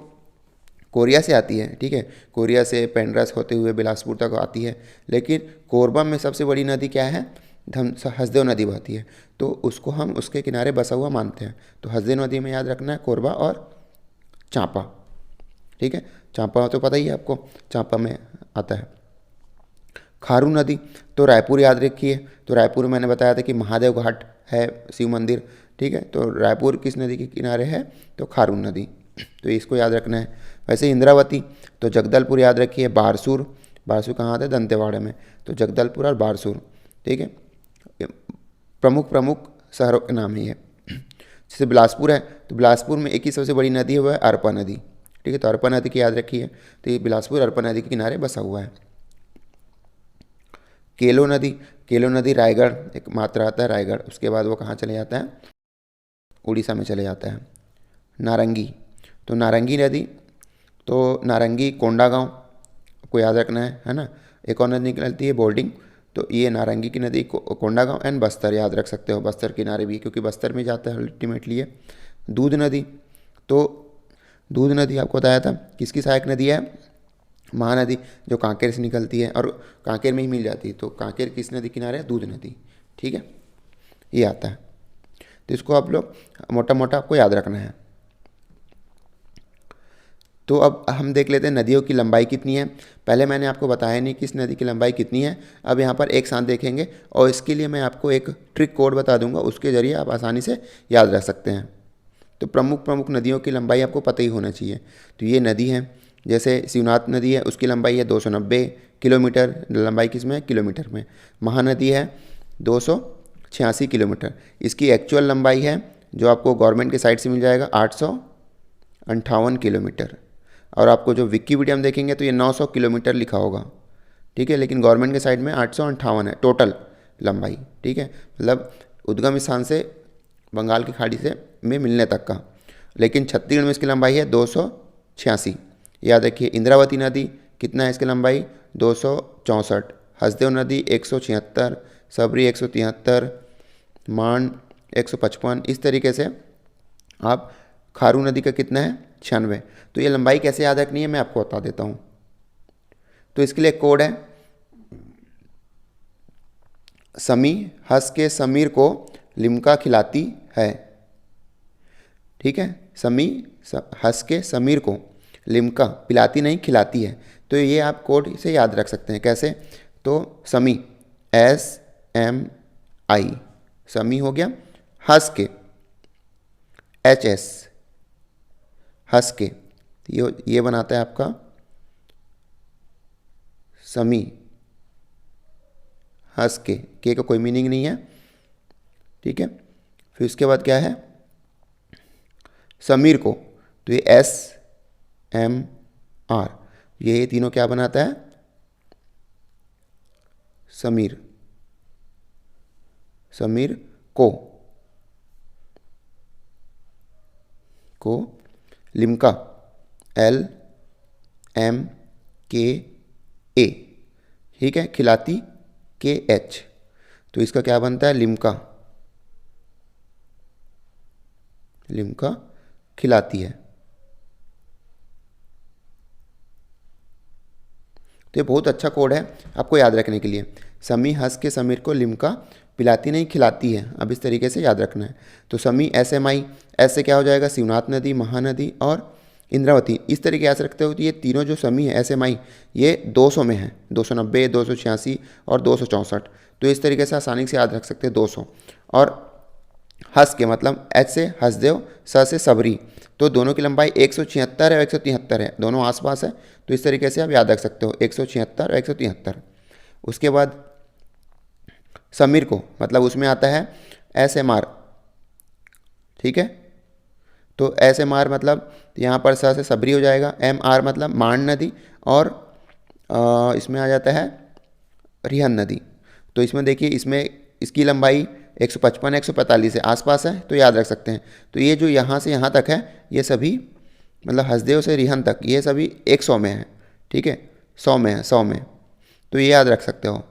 कोरिया से आती है, ठीक है। कोरिया से पेंड्रा होते हुए बिलासपुर तक आती है। लेकिन कोरबा में सबसे बड़ी नदी क्या है, हसदेव नदी बहती है, तो उसको हम उसके किनारे बसा हुआ मानते हैं। तो हसदेव नदी में याद रखना है कोरबा और चांपा, ठीक है। चांपा तो पता ही है आपको, चांपा में आता है। खारू नदी, तो रायपुर याद रखिए। तो रायपुर में मैंने बताया था कि महादेव घाट है, शिव मंदिर, ठीक है। तो रायपुर किस नदी के किनारे है, तो खारू नदी, तो इसको याद रखना है। वैसे इंद्रावती, तो जगदलपुर याद रखिए। बारसूर, बारसूर कहाँ आता है, दंतेवाड़ा में। तो जगदलपुर और बारसूर, ठीक है, प्रमुख प्रमुख शहरों के नाम ही है। जैसे बिलासपुर है, तो बिलासपुर में एक ही सबसे बड़ी नदी है, वो है अरपा नदी, ठीक है। तो अरपा नदी की याद रखिए। तो ये बिलासपुर अरपा नदी के किनारे बसा हुआ है। केलो नदी, केलो नदी रायगढ़ एक मात्र आता है, रायगढ़। उसके बाद वो कहाँ चले जाता है, उड़ीसा में चले जाता है। नारंगी, तो नारंगी नदी, तो नारंगी कोंडागांव को याद रखना है ना। एक और नदी निकलती है बोल्डिंग, तो ये नारंगी की नदी कोंडागांव एंड बस्तर याद रख सकते हो, बस्तर किनारे भी, क्योंकि बस्तर में जाता है अल्टीमेटली ये। दूध नदी, तो दूध नदी आपको बताया था किसकी सहायक नदी है, महानदी, जो कांकेर से निकलती है और कांकेर में ही मिल जाती है। तो कांकेर किस नदी किनारे है, दूध नदी, ठीक है, ये आता है। तो इसको आप लोग मोटा मोटा आपको याद रखना है। तो अब हम देख लेते हैं नदियों की लंबाई कितनी है। पहले मैंने आपको बताया नहीं कि इस नदी की लंबाई कितनी है। अब यहाँ पर एक साथ देखेंगे और इसके लिए मैं आपको एक ट्रिक कोड बता दूंगा, उसके ज़रिए आप आसानी से याद रख सकते हैं। तो प्रमुख प्रमुख नदियों की लंबाई आपको पता ही होना चाहिए। तो ये नदी है, जैसे शिवनाथ नदी है, उसकी लंबाई है 290 किलोमीटर, लंबाई किस में है, किलोमीटर में। महानदी है 286 किलोमीटर, इसकी एक्चुअल लंबाई है जो आपको गवर्नमेंट के साइट से मिल जाएगा 858 किलोमीटर। और आपको जो विकिपीडिया में देखेंगे तो ये 900 किलोमीटर लिखा होगा, ठीक है, लेकिन गवर्नमेंट के साइट में 858 है टोटल लंबाई, ठीक है। मतलब उद्गम स्थान से बंगाल की खाड़ी से में मिलने तक का। लेकिन छत्तीसगढ़ में इसकी लंबाई है 286। याद रखिए इंद्रावती नदी कितना है इसकी लंबाई 264, हसदेव नदी 176, सबरी 173, मान 155। इस तरीके से आप खारू नदी का कितना है 96। तो ये लंबाई कैसे याद रखनी है मैं आपको बता देता हूँ। तो इसके लिए कोड है समी हंस के समीर को लिम्का खिलाती है। ठीक है, समी हंस के समीर को लिम्का पिलाती नहीं खिलाती है। तो ये आप कोड से याद रख सकते हैं। कैसे? तो समी SMI समी हो गया, हंस के HS हंस के ये बनाता है आपका समी हंस के का कोई मीनिंग नहीं है। ठीक है, फिर उसके बाद क्या है समीर को, तो ये SMR ये तीनों क्या बनाता है समीर, समीर को लिम्का LMKA। ठीक है, खिलाती KH, तो इसका क्या बनता है लिम्का, लिम्का खिलाती है। तो ये बहुत अच्छा कोड है आपको याद रखने के लिए। समी हंस के समीर को लिम्का पिलाती नहीं खिलाती है। अब इस तरीके से याद रखना है। तो समी SMI ऐसे क्या हो जाएगा शिवनाथ नदी, महानदी और इंद्रावती। इस तरीके याद रखते हो तो ये तीनों जो समी है SMI ये 200 में है, 290, 286 और 264। तो इस तरीके से आसानी से याद रख सकते हैं 200। और हंस के मतलब H से हंसदेव, स से सबरी, तो दोनों की लंबाई 176 है और 173 है, दोनों आसपास है। तो इस तरीके से आप याद रख सकते हो 176 और 173। उसके बाद समीर को मतलब उसमें आता है SMR। ठीक है, तो SMR मतलब यहाँ पर स से सबरी हो जाएगा, MR मतलब मान नदी और इसमें आ जाता है रिहन नदी। तो इसमें देखिए इसमें इसकी लंबाई 155 145 है, आसपास है तो याद रख सकते हैं। तो ये जो यहाँ से यहाँ तक है ये सभी मतलब हसदेव से रिहन तक ये सभी 100 में है। ठीक है, 100 में है, 100 में, तो ये याद रख सकते हो।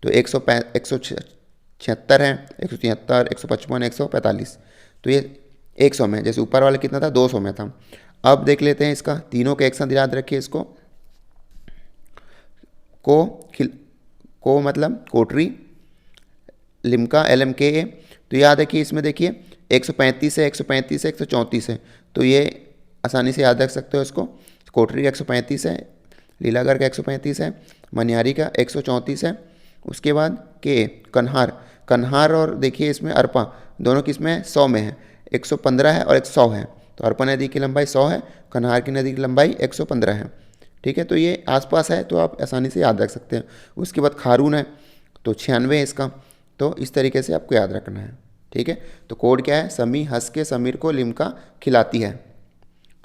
तो 176 है, 173, 155, 145, तो ये 100 में। जैसे ऊपर वाला कितना था 200 में था। अब देख लेते हैं इसका तीनों के एक साथ याद रखिए इसको। को मतलब कोटरी, लिम्का LMKA। तो याद है कि इसमें देखिए 135 है, 135 है, 134 है, तो ये आसानी से याद रख सकते हो इसको। कोटरी का 135 है, लीलागढ़ का 135 है, मनियारी का 134 है। उसके बाद कन्हार और देखिए इसमें अरपा दोनों किसमें 100 में है, 115 है और 100 है। तो अरपा नदी की लंबाई 100 है, कन्हार की नदी की लंबाई 115 है। ठीक है, तो ये आसपास है तो आप आसानी से याद रख सकते हैं। उसके बाद खारून है तो 96 है इसका। तो इस तरीके से आपको याद रखना है। ठीक है, तो कोड क्या है समी हंस के समीर को लिम्का खिलाती है।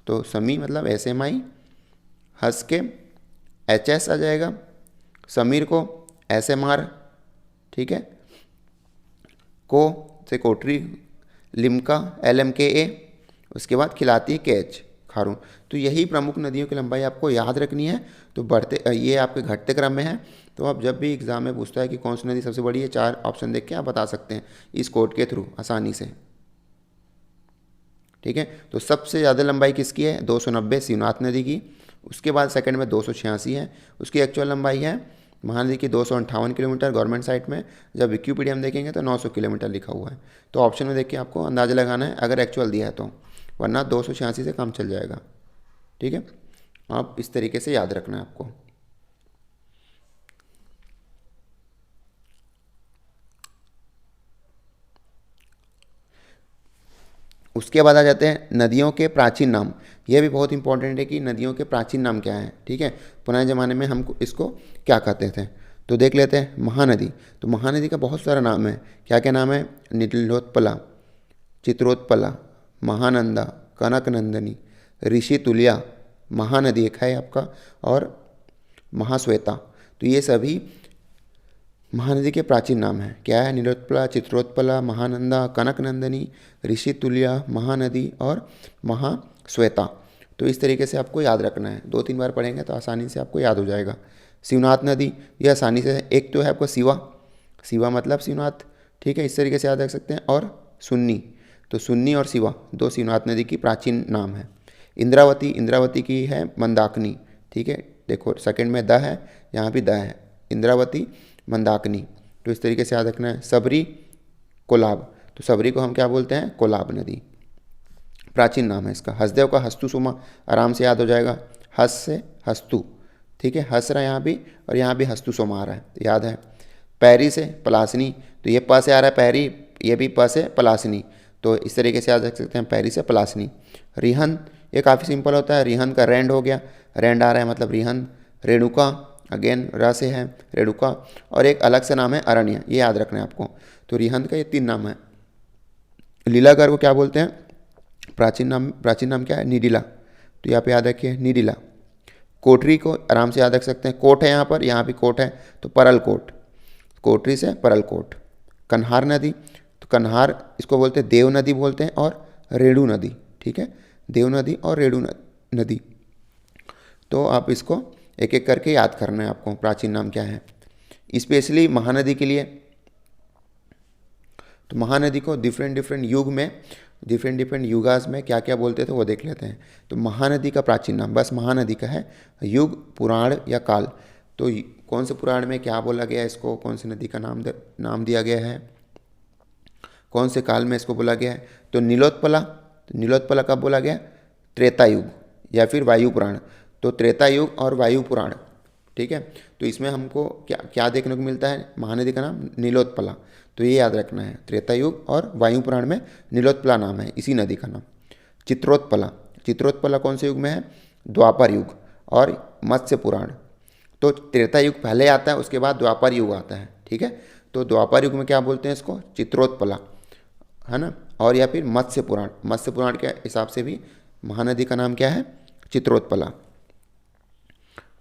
तो समी मतलब SMI, हंस के HS आ जाएगा, समीर को SMR। ठीक है, को से कोटरी, लिम्का LMKA, उसके बाद खिलाती है KH खारून। तो यही प्रमुख नदियों की लंबाई आपको याद रखनी है। तो बढ़ते ये आपके घटते क्रम में है। तो आप जब भी एग्जाम में पूछता है कि कौन सी नदी सबसे बड़ी है, 4 ऑप्शन देख के आप बता सकते हैं इस कोड के थ्रू आसानी से। ठीक है, तो सबसे ज़्यादा लंबाई किसकी है 290 शिवनाथ नदी की। उसके बाद सेकंड में 286 है, उसकी एक्चुअल लंबाई है महानदी की 258 किलोमीटर गवर्नमेंट साइट में। जब विकिपीडिया में देखेंगे तो 900 किलोमीटर लिखा हुआ है। तो ऑप्शन में देख के आपको अंदाज़ा लगाना है अगर एक्चुअल दिया है तो, वरना 286 से काम चल जाएगा। ठीक है, आप इस तरीके से याद रखना है आपको। उसके बाद आ जाते हैं नदियों के प्राचीन नाम। यह भी बहुत इंपॉर्टेंट है कि नदियों के प्राचीन नाम क्या हैं। ठीक है, पुराने ज़माने में हम इसको क्या कहते थे। तो देख लेते हैं महानदी। तो महानदी का बहुत सारा नाम है। क्या क्या नाम है नीलोत्पला, चित्रोत्पला, महानंदा, कनकनंदनी, ऋषितुल्या, महानदी एक है आपका, और महाश्वेता। तो ये सभी महानदी के प्राचीन नाम हैं। क्या है नीलोत्पला, चित्रोत्पला, महानंदा, कनकनंदनी, ऋषितुल्या, महानदी और महाश्वेता। तो इस तरीके से आपको याद रखना है, 2-3 बार पढ़ेंगे तो आसानी से आपको याद हो जाएगा। शिवनाथ नदी, ये आसानी से, एक तो है आपको शिवा, शिवा मतलब शिवनाथ, ठीक है, इस तरीके से याद रख सकते हैं। और सुन्नी, तो सुन्नी और शिवा 2 शिवनाथ नदी की प्राचीन नाम है। इंद्रावती, इंद्रावती की है मंदाकिनी, ठीक है, देखो सेकंड में द है, यहाँ भी द है, इंद्रावती मंदाकिनी, तो इस तरीके से याद रखना है। सबरी, कोलाब, तो सबरी को हम क्या बोलते हैं, कोलाब नदी, प्राचीन नाम है इसका। हसदेव का हस्तु सुमा, आराम से याद हो जाएगा, हस से हस्तु, ठीक है, हंस रहा है यहाँ भी और यहाँ भी हस्तु सोमा आ रहा है, तो याद है। पैरी से पलासनी, तो ये प से आ रहा है पैरी, ये भी प से पलासनी, तो इस तरीके से याद रख सकते हैं, पैरी से पलासनी। रिहन, ये काफ़ी सिंपल होता है, रिहन का रैंड हो गया, रैंड आ रहा है मतलब रिहन। रेणुका, अगेन र से है रेणुका, और एक अलग से नाम है अरण्य, ये याद रखना है आपको। तो रिहंत का ये 3 नाम है। लीलागर को क्या बोलते हैं, प्राचीन नाम क्या है, निडिला, तो यहाँ पे याद रखिए निडिला। कोटरी को आराम से याद रख सकते हैं, कोट है यहाँ पर, यहाँ भी कोट है, तो परल कोट, कोटरी से परल कोट। कन्हार नदी, तो कन्हार इसको बोलते हैं देव नदी बोलते हैं, और रेणु नदी, ठीक है, देव नदी और रेणु नदी। तो आप इसको एक एक करके याद करना है आपको, प्राचीन नाम क्या है। स्पेशली महानदी के लिए, तो महानदी को डिफरेंट युग में, डिफरेंट युगास में क्या क्या बोलते थे वो देख लेते हैं। तो महानदी का प्राचीन नाम बस महानदी का है, युग, पुराण या काल, तो कौन से पुराण में क्या बोला गया है इसको, कौन सी नदी का नाम दिया गया है, कौन से काल में इसको बोला गया है। तो नीलोत्पला, तो नीलोत्पला कब बोला गया, त्रेता युग या फिर वायु पुराण, तो त्रेता युग और वायु पुराण, ठीक है। तो इसमें हमको क्या क्या देखने को मिलता है, महानदी का नाम नीलोत्पला, तो ये याद रखना है, त्रेता युग और वायु पुराण में नीलोत्पला नाम है इसी नदी का नाम। चित्रोत्पला, चित्रोत्पला कौन से युग में है, द्वापर युग और मत्स्य पुराण, तो त्रेता युग पहले आता है, उसके बाद द्वापर युग आता है, ठीक है। तो द्वापर युग में क्या बोलते हैं इसको, चित्रोत्पला, है ना, और या फिर मत्स्य पुराण, मत्स्य पुराण के हिसाब से भी महानदी का नाम क्या है, चित्रोत्पला।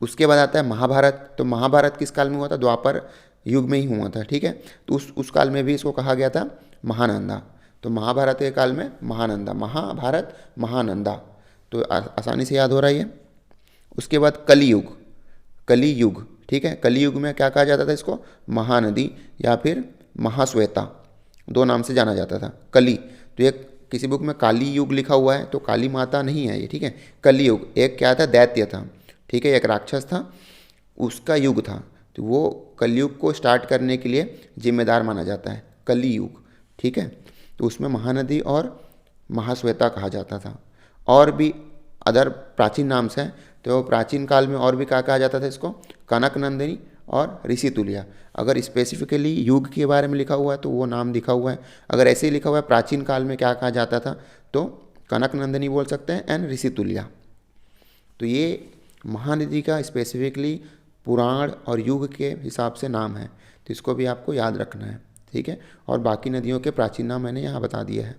उसके बाद आता है महाभारत, तो महाभारत किस काल में हुआ था, द्वापर युग में ही हुआ था, ठीक है। तो उस काल में भी इसको कहा गया था महानंदा, तो महाभारत के काल में महानंदा, महाभारत महानंदा, तो आसानी से याद हो रहा है ये। उसके बाद कलियुग, कलियुग, ठीक है, कलियुग में क्या कहा जाता था इसको, महानदी या फिर महाश्वेता, 2 नाम से जाना जाता था। कली, तो ये किसी बुक में काली युग लिखा हुआ है, तो काली माता नहीं है ये, ठीक है। कलियुग एक क्या था, दैत्य था, ठीक है, एक राक्षस था, उसका युग था, तो वो कलयुग को स्टार्ट करने के लिए जिम्मेदार माना जाता है, कलियुग, ठीक है। तो उसमें महानदी और महाश्वेता कहा जाता था। और भी अदर प्राचीन नाम से, तो प्राचीन काल में और भी क्या कहा जाता था इसको, कनक नंदिनी और ऋषि तुल्या। अगर स्पेसिफिकली युग के बारे में लिखा हुआ है तो वो नाम लिखा हुआ है, अगर ऐसे ही लिखा हुआ है प्राचीन काल में क्या कहा जाता था, तो कनक नंदिनी बोल सकते हैं एंड ऋषि तुल्या। तो ये महानदी का स्पेसिफिकली पुराण और युग के हिसाब से नाम है, तो इसको भी आपको याद रखना है, ठीक है। और बाकी नदियों के प्राचीन नाम मैंने यहाँ बता दिए हैं,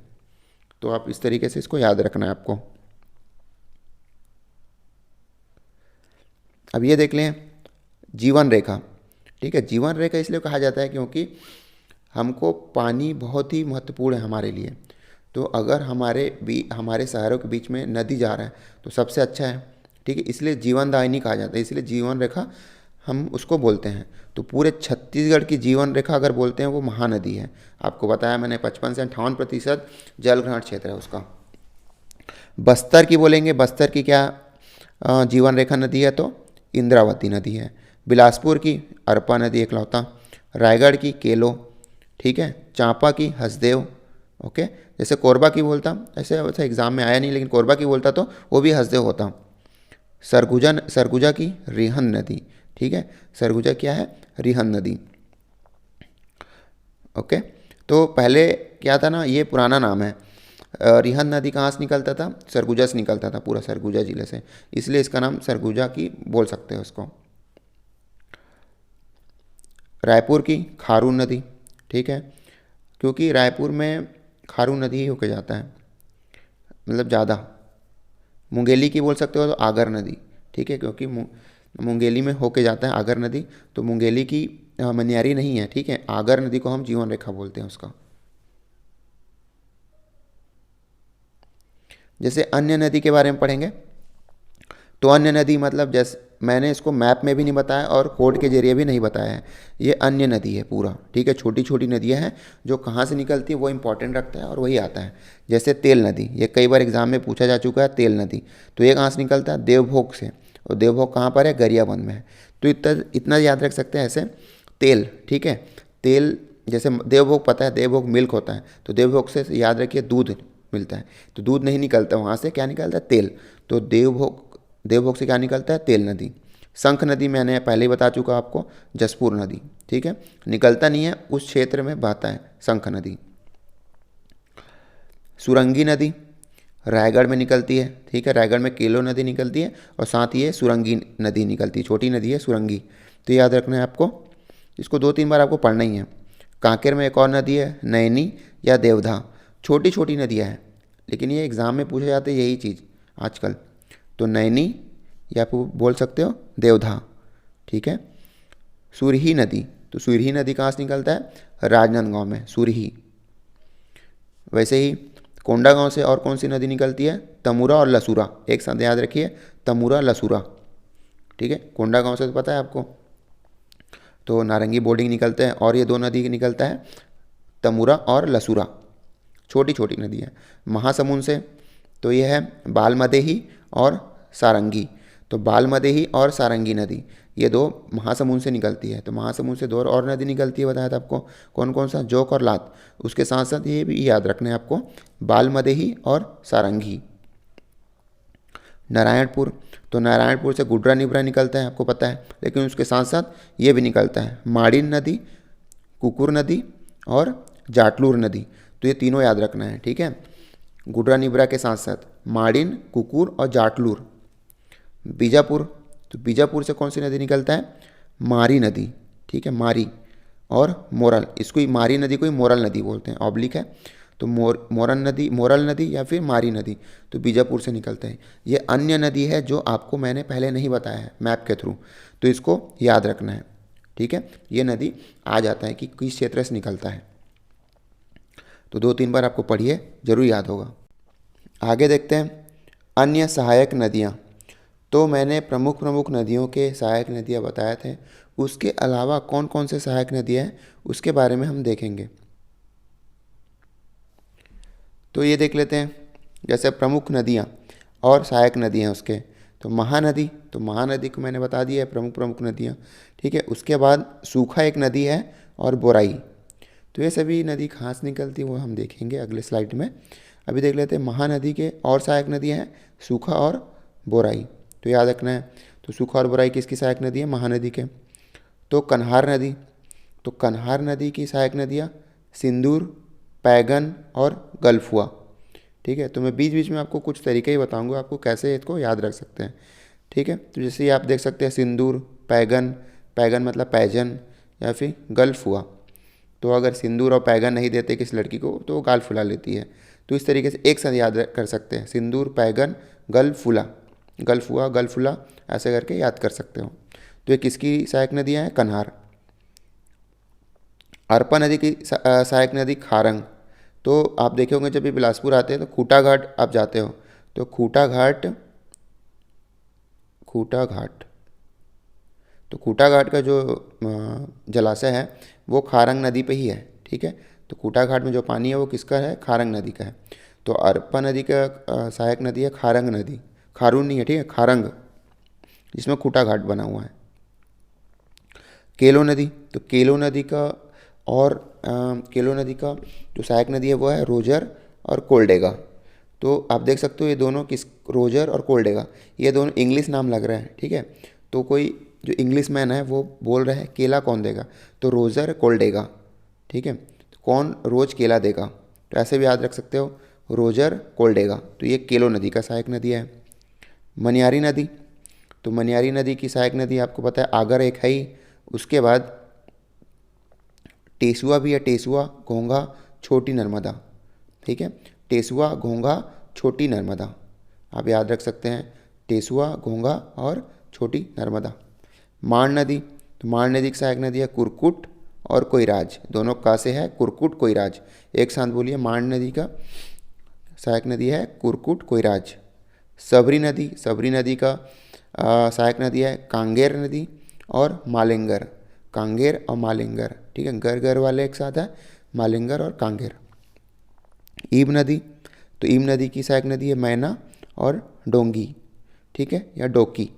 तो आप इस तरीके से इसको याद रखना है आपको। अब ये देख लें जीवन रेखा, ठीक है। जीवन रेखा इसलिए कहा जाता है क्योंकि हमको पानी बहुत ही महत्वपूर्ण है हमारे लिए, तो अगर हमारे शहरों के बीच में नदी जा रहा है तो सबसे अच्छा है, ठीक है, इसलिए जीवनदायिनी कहा जाता है, इसलिए जीवन रेखा हम उसको बोलते हैं। तो पूरे छत्तीसगढ़ की जीवन रेखा अगर बोलते हैं वो महानदी है, आपको बताया मैंने 55 से 58% जल ग्रहण क्षेत्र है उसका। बस्तर की बोलेंगे, बस्तर की क्या जीवन रेखा नदी है, तो इंद्रावती नदी है। बिलासपुर की अरपा नदी एकलौता, रायगढ़ की केलो, ठीक है, चांपा की हसदेव, ओके, जैसे कोरबा की बोलता, ऐसे वैसे एग्जाम में आया नहीं, लेकिन कोरबा की बोलता तो वो भी हसदेव होता। सरगुजा की रिहन नदी, ठीक है, सरगुजा क्या है, रिहन नदी, ओके। तो पहले क्या था ना, ये पुराना नाम है, रिहन नदी कहाँ से निकलता था, सरगुजा से निकलता था, पूरा सरगुजा जिले से, इसलिए इसका नाम सरगुजा की बोल सकते हैं उसको। रायपुर की खारून नदी, ठीक है, क्योंकि रायपुर में खारून नदी ही होके जाता है, मतलब ज़्यादा। मुंगेली की बोल सकते हो तो आगर नदी, ठीक है, क्योंकि मुंगेली में होके जाता है आगर नदी, तो मुंगेली की मनियारी नहीं है, ठीक है, आगर नदी को हम जीवन रेखा बोलते हैं उसका। जैसे अन्य नदी के बारे में पढ़ेंगे, तो अन्य नदी मतलब जैसे मैंने इसको मैप में भी नहीं बताया और कोड के जरिए भी नहीं बताया है, ये अन्य नदी है पूरा, ठीक है। छोटी छोटी नदियाँ हैं जो कहाँ से निकलती है वो इंपॉर्टेंट रखता है और वही आता है। जैसे तेल नदी, ये कई बार एग्जाम में पूछा जा चुका है, तेल नदी, तो ये कहाँ से निकलता है? देवभोग से, और देवभोग कहाँ पर है? गरियाबंद में है। तो इतना इतना याद रख सकते हैं ऐसे। तेल, ठीक है, तेल जैसे देवभोग पता है, देवभोग मिल्क होता है, तो देवभोग से याद रखिए दूध मिलता है, तो दूध नहीं निकलता वहाँ से, क्या निकलता है? तेल। तो देवभोग, देवभोग से क्या निकलता है? तेल नदी। शंख नदी मैंने पहले ही बता चुका आपको, जसपुर नदी, ठीक है, निकलता नहीं है, उस क्षेत्र में बहता है शंख नदी। सुरंगी नदी रायगढ़ में निकलती है, ठीक है, रायगढ़ में केलो नदी निकलती है और साथ ही ये सुरंगी नदी निकलती है, छोटी नदी है सुरंगी, तो याद रखना है आपको, इसको 2-3 बार आपको पढ़ना ही है। कांकेर में एक और नदी है नैनी या देवधा, छोटी छोटी नदियाँ हैं, लेकिन ये एग्ज़ाम में पूछे जाते हैं यही चीज़ आजकल, तो नैनी या आप बोल सकते हो देवधा, ठीक है। सुरही नदी, तो सुरही नदी कहाँ से निकलता है? राजनांदगांव में सुरही। वैसे ही कोंडागांव से और कौन सी नदी निकलती है? तमुरा और लसूरा, एक साथ याद रखिए, तमुरा लसूरा, ठीक है। कोंडागांव से तो पता है आपको, तो नारंगी बोर्डिंग निकलते हैं, और ये 2 नदी निकलता है तमुरा और लसूरा, छोटी छोटी नदी है। महासमुंद से तो ये है बालमदेही और सारंगी, तो बालमदेही और सारंगी नदी, ये 2 महासमुंद से निकलती है। तो महासमुंद से 2 और नदी निकलती है, बताया था आपको, कौन कौन सा? जोक और लात। उसके साथ साथ ये भी याद रखना है आपको, बालमदेही और सारंगी। नारायणपुर, तो नारायणपुर से गुडरा निब्रा निकलता है, आपको पता है, लेकिन उसके साथ साथ ये भी निकलता है माड़िन नदी, कुकुर नदी और जाटलूर नदी, तो ये तीनों याद रखना है, ठीक है। गुडरा निब्रा के साथ साथ माड़िन, कुकुर और जाटलूर। बीजापुर, तो बीजापुर से कौन सी नदी निकलता है? मारी नदी, ठीक है, मारी और मोरल, इसको ही मारी नदी को ही मोरल नदी बोलते हैं, ऑब्लिक है, तो मोरल नदी या फिर मारी नदी, तो बीजापुर से निकलता है। ये अन्य नदी है जो आपको मैंने पहले नहीं बताया है मैप के थ्रू, तो इसको याद रखना है, ठीक है। ये नदी आ जाता है कि किस क्षेत्र से निकलता है, तो 2-3 बार आपको पढ़िए, जरूर याद होगा। आगे देखते हैं अन्य सहायक नदियाँ। तो मैंने प्रमुख प्रमुख नदियों के सहायक नदियाँ बताए थे, उसके अलावा कौन कौन से सहायक नदियाँ हैं उसके बारे में हम देखेंगे। तो ये देख लेते हैं, जैसे प्रमुख नदियाँ और सहायक नदियाँ उसके, तो महानदी, तो महानदी को मैंने बता दिया है, प्रमुख प्रमुख नदियाँ, ठीक है। उसके बाद सूखा एक नदी है और बोराई, तो ये सभी नदी कहाँ से निकलती है वो हम देखेंगे अगले स्लाइड में। अभी देख लेते हैं महानदी के और सहायक नदियाँ हैं सूखा और बोराई, तो याद रखना है। तो सूखा और बोराई किसकी सहायक नदी है? महानदी के। तो कन्हार नदी, तो कन्हार नदी की सहायक नदियाँ सिंदूर, पैगन और गलफुआ, ठीक है। तो मैं बीच बीच में आपको कुछ तरीके ही बताऊंगा आपको कैसे इसको याद रख सकते हैं, ठीक है। तो जैसे आप देख सकते हैं सिंदूर, पैगन, पैगन मतलब पैजन, या फिर गलफुआ, तो अगर सिंदूर और पैगन नहीं देते किसी लड़की को तो वो गाल फुला लेती है, तो इस तरीके से एक साथ याद कर सकते हैं, सिंदूर, पैगन, गलफुला, गलफुआ, गलफुला, ऐसे करके याद कर सकते हो। तो ये किसकी सहायक नदियाँ हैं? कन्हार। अरपा नदी की सहायक नदी खारंग, तो आप देखे होंगे जब भी बिलासपुर आते हैं तो खूटा घाट आप जाते हो, तो खूटा घाट, खूटा घाट, तो खूटा घाट का जो जलाशय है वो खारंग नदी पे ही है, ठीक है। तो खूटा घाट में जो पानी है वो किसका है? खारंग नदी का है। तो अरपा नदी का सहायक नदी है खारंग नदी, खारून नहीं है, ठीक है, खारंग, जिसमें खूटा घाट बना हुआ है। केलो नदी, तो केलो नदी का और केलो नदी का जो सहायक नदी है वो है रोजर और कोल्डेगा, तो आप देख सकते हो ये दोनों किस, रोजर और कोल्डेगा, ये दोनों इंग्लिश नाम लग रहे हैं, ठीक है। तो कोई जो इंग्लिश मैन है वो बोल रहा है केला कौन देगा, तो रोजर कोल्डेगा, ठीक है, तो कौन रोज केला देगा, तो ऐसे भी याद रख सकते हो, रोजर कोल्डेगा, तो ये केलो नदी का सहायक नदी है। मनियारी नदी, तो मनियारी नदी की सहायक नदी आपको पता है आगर एक है ही, उसके बाद टेसुआ भी है, टेसुआ, घोंघा, छोटी नर्मदा, ठीक है, टेसुआ, घोंघा, छोटी नर्मदा, आप याद रख सकते हैं, टेसुआ, घोंघा और छोटी नर्मदा। माण नदी, तो माण नदी की सहायक नदी है कुरकुट और कोइराज, दोनों का से है कुरकुट कोइराज, एक साथ बोलिए, माण नदी का सहायक नदी है कुरकुट कोइराज। सबरी नदी, सबरी नदी का सहायक नदी है कांगेर नदी और मालिंगर। कांगेर और मालिंगर, ठीक है, गर गर वाले एक साथ है, मालिंगर और कांगेर। ईब नदी, तो ईब नदी की सहायक नदी है मैना और डोंगी, ठीक है, या डोकी।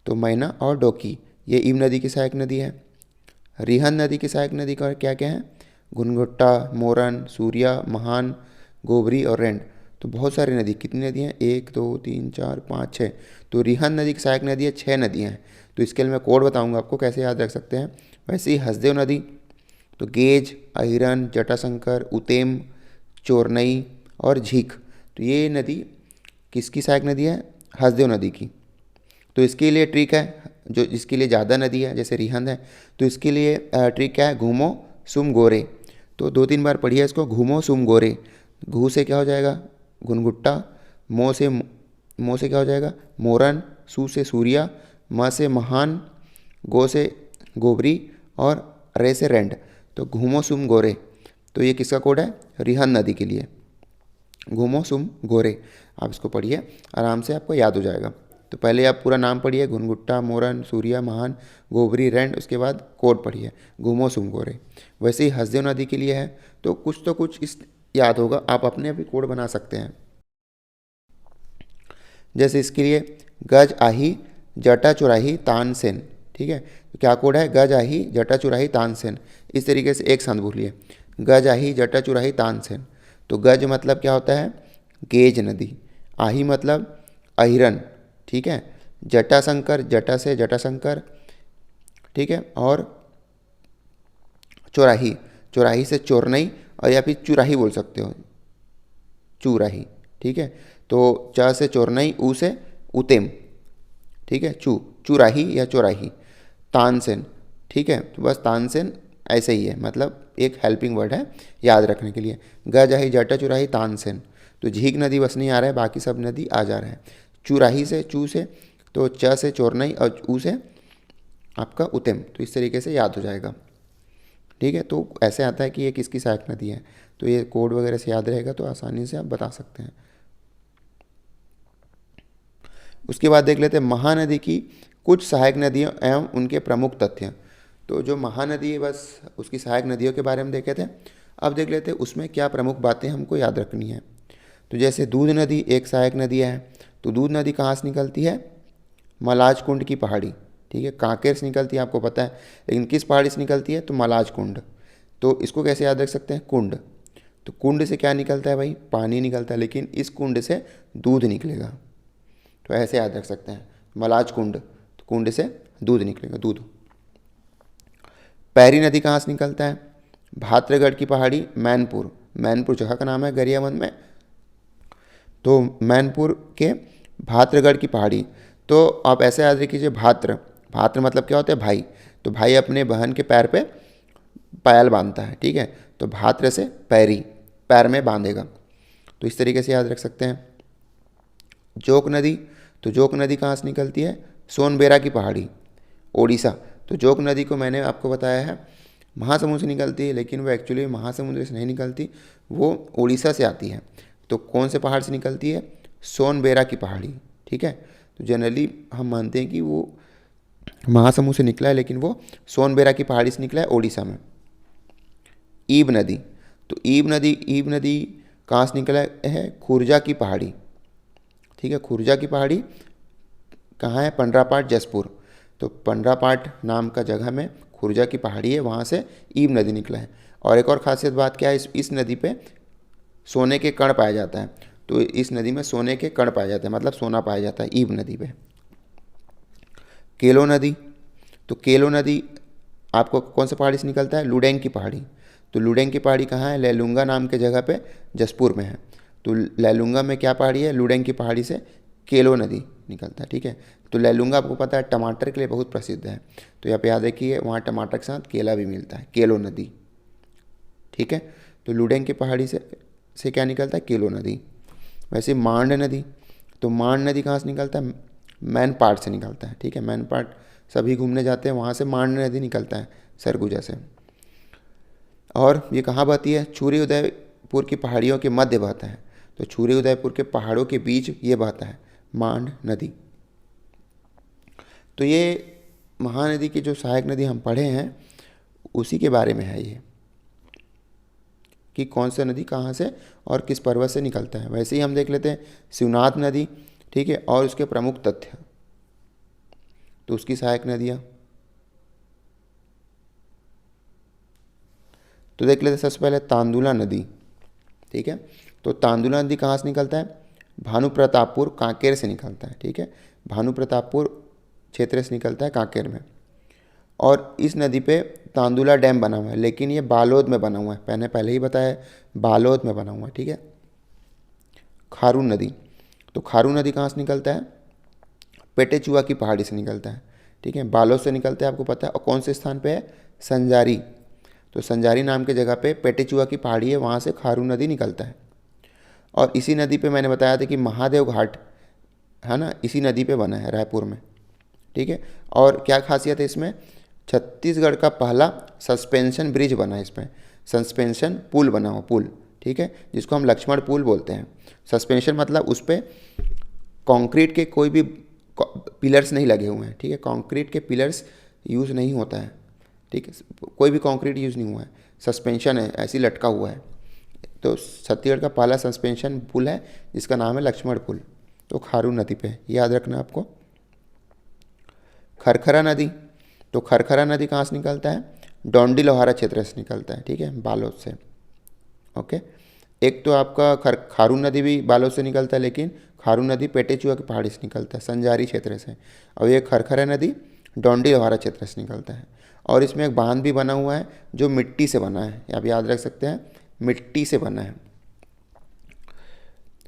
तो मैना और डोकी ये ईब नदी की सहायक नदी है। रिहन नदी की सहायक नदी का क्या क्या है? घुनघुट्टा, मोरन, सूर्या, महान, गोबरी और रेंड। तो बहुत सारी नदी, कितनी नदी हैं? 1 2 3 4 5 6। तो रिहन नदी की सहायक नदी है, 6 नदियाँ हैं। तो इसके लिए मैं कोड बताऊंगा आपको कैसे याद रख सकते हैं। वैसे ही हसदेव नदी, तो गेज, अहिरन, जटाशंकर, उतेम, चोरनई और झीक। तो ये नदी किसकी सहायक नदी है? हसदेव नदी की। तो इसके लिए ट्रिक है, जो इसके लिए ज़्यादा नदी है जैसे रिहंद है, तो इसके लिए ट्रिक क्या है? घूमो सुम गोरे। तो 2-3 बार पढ़िए इसको, घूमो सुम गोरे। घू से क्या हो जाएगा? घुनघुट्टा, मो से क्या हो जाएगा? मोरन, सू से सूर्या, म से महान, गो से गोबरी और रे से रेंड। तो घूमो सुम गोरे, तो ये किसका कोड है? रिहन नदी के लिए, घूमो सुम गोरे। आप इसको पढ़िए, आराम से आपको याद हो जाएगा। तो पहले आप पूरा नाम पढ़िए, घुनघुट्टा, मोरन, सूर्या, महान, गोबरी, रेंड, उसके बाद कोड पढ़िए, घूमो सुम गोरे। वैसे ही हसदेव नदी के लिए है, तो कुछ इस याद होगा, आप अपने भी कोड बना सकते हैं। जैसे इसके लिए गज आही जटा चुराही तानसेन, ठीक है, तो क्या कोड है? गज आही जटा चुराही तानसेन। इस तरीके से एक साथ बोलिए, गज आही जटा चुराही तानसेन। तो गज मतलब क्या होता है? गेज नदी। आही मतलब अहिरन, ठीक है। जटाशंकर, जटा से जटाशंकर, ठीक है। और चौराही, चौराही से चोरनई, और या फिर चुराही बोल सकते हो, चुराही, ठीक है। तो च से चोरनई, ऊ से उतेम, ठीक है, चुराही या चौराही। तानसेन, ठीक है, तो बस तानसेन ऐसे ही है, मतलब एक हेल्पिंग वर्ड है याद रखने के लिए। गजाही जटा चुराही तानसेन। तो झीक नदी बस नहीं आ रहा है, बाकी सब नदी आ जा रहा है। चुराही से, चू से, तो च से चोरनई और ऊ से आपका उतेम। तो इस तरीके से याद हो जाएगा, ठीक है। तो ऐसे आता है कि ये किसकी सहायक नदी है, तो ये कोड वगैरह से याद रहेगा तो आसानी से आप बता सकते हैं। उसके बाद देख लेते हैं महानदी की कुछ सहायक नदियों एवं उनके प्रमुख तथ्य। तो जो महानदी है, बस उसकी सहायक नदियों के बारे में देखे थे। अब देख लेते हैं उसमें क्या प्रमुख बातें हमको याद रखनी है। तो जैसे दूध नदी एक सहायक नदी है। तो दूध नदी कहाँ से निकलती है? मलाज कुंड की पहाड़ी, ठीक है, कांकेर से निकलती है, आपको पता है, लेकिन किस पहाड़ी से निकलती है? तो मलाज कुंड। तो इसको कैसे याद रख सकते हैं? कुंड। तो कुंड से क्या निकलता है भाई? पानी निकलता है, लेकिन इस कुंड से दूध निकलेगा। तो ऐसे याद रख सकते हैं, मलाज कुंड, तो कुंड से दूध निकलेगा, दूध। पैरी नदी कहाँ से निकलता है? भाद्रगढ़ की पहाड़ी, मैनपुर। मैनपुर जगह का नाम है गरियाबंद में। तो मैनपुर के भाद्रगढ़ की पहाड़ी। तो आप ऐसे याद रखिए, भाद्र, भाद्र मतलब क्या होता है? भाई। तो भाई अपने बहन के पैर पे पायल बांधता है, ठीक है, तो भाद्र से पैरी, पैर में बांधेगा। तो इस तरीके से याद रख सकते हैं। जोक नदी, तो जोक नदी कहाँ से निकलती है? सोनबेरा की पहाड़ी, ओडिशा। तो जोक नदी को मैंने आपको बताया है महासमुंद से निकलती है, लेकिन वो एक्चुअली महासमुंद से नहीं निकलती, वो उड़ीसा से आती है। तो कौन से पहाड़ से निकलती है? सोनबेरा की पहाड़ी, ठीक है। तो जनरली हम मानते हैं कि वो महासमुंद से निकला है, लेकिन वो सोनबेरा की पहाड़ी से निकला है, ओडिशा में। ईब नदी, तो ईब नदी कहाँ से निकला है? खुर्जा की पहाड़ी, ठीक है। खुर्जा की पहाड़ी कहाँ है? पंडरापाट, जसपुर। तो पंडरापाट नाम का जगह में खुर्जा की पहाड़ी है, वहाँ से ईब नदी निकला है। और एक और खासियत बात क्या है, इस नदी पे सोने के कण पाया जाता है। तो इस नदी में सोने के कण पाए जाते हैं, मतलब सोना पाया जाता है ईब नदी पे। केलो नदी, तो केलो नदी आपको कौन से पहाड़ी से निकलता है? लुडेंग की पहाड़ी। तो लुडेंग की पहाड़ी कहाँ है? लेलुंगा नाम के जगह पे जसपुर में है। तो लेलुंगा में क्या पहाड़ी है? लुडेंग की पहाड़ी से केलो नदी निकलता है, ठीक है। तो लेलुंगा आपको पता है टमाटर के लिए बहुत प्रसिद्ध है, तो यहाँ पे याद रखिए वहाँ टमाटर के साथ केला भी मिलता है, केलो नदी, ठीक है। तो लुडेंग की पहाड़ी से क्या निकलता है? केलो नदी। वैसे मांड नदी, तो मांड नदी कहाँ से निकलता है? मैनपाट से निकलता है, ठीक है। मैनपाट सभी घूमने जाते हैं, वहाँ से मांड नदी निकलता है, सरगुजा से। और ये कहाँ बहती है? छुरी उदयपुर की पहाड़ियों के मध्य बहता है। तो छुरी उदयपुर के पहाड़ों के बीच ये बहता है मांड नदी। तो ये महानदी की जो सहायक नदी हम पढ़े हैं उसी के बारे में है ये, कि कौन सा नदी कहाँ से और किस पर्वत से निकलता है। वैसे ही हम देख लेते हैं शिवनाथ नदी, ठीक है, और उसके प्रमुख तथ्य, तो उसकी सहायक नदियाँ तो देख लेते हैं। सबसे पहले तांदुला नदी, ठीक है, तो तांदुला नदी कहाँ से निकलता है? भानु प्रतापपुर कांकेर से निकलता है, ठीक है, भानु प्रतापपुर क्षेत्र से निकलता है कांकेर में। और इस नदी पे तांदुला डैम बना हुआ है, लेकिन ये बालोद में बना हुआ है, मैंने पहले ही बताया बालोद में बना हुआ है, ठीक है। खारून नदी, तो खारून नदी कहाँ से निकलता है? पेटेचुआ की पहाड़ी से निकलता है, ठीक है, बालोद से निकलता है, आपको पता है। और कौन से स्थान पे है? संजारी, तो संजारी नाम की जगह पे पेटेचुआ की पहाड़ी है, वहाँ से खारून नदी निकलता है। और इसी नदी पे मैंने बताया था कि महादेव घाट है ना, इसी नदी पे बना है रायपुर में, ठीक है। और क्या खासियत है इसमें? छत्तीसगढ़ का पहला सस्पेंशन ब्रिज बना है इसमें, सस्पेंशन पुल बना हो, पुल, ठीक है, जिसको हम लक्ष्मण पुल बोलते हैं। सस्पेंशन मतलब उस पर कंक्रीट के कोई भी पिलर्स नहीं लगे हुए हैं, ठीक है, कंक्रीट के पिलर्स यूज़ नहीं होता है, ठीक है, कोई भी कंक्रीट यूज़ नहीं हुआ है, सस्पेंशन है, ऐसे ही लटका हुआ है। तो छत्तीसगढ़ का पहला सस्पेंशन पुल है जिसका नाम है लक्ष्मण पुल, तो खारून नदी पे, याद रखना आपको। खरखरा नदी, तो खरखरा नदी कहाँ से निकलता है? डोंडी लोहारा क्षेत्र से निकलता है, ठीक है, बालोद से, ओके। एक तो आपका खारून नदी भी बालोद से निकलता है, लेकिन खारून नदी पेटेचुआ की पहाड़ी से निकलता है, संजारी क्षेत्र से। और ये खरखरा नदी डोंडी लोहारा क्षेत्र से निकलता है। और इसमें एक बांध भी बना हुआ है जो मिट्टी से बना है, आप याद रख सकते हैं, मिट्टी से बना है।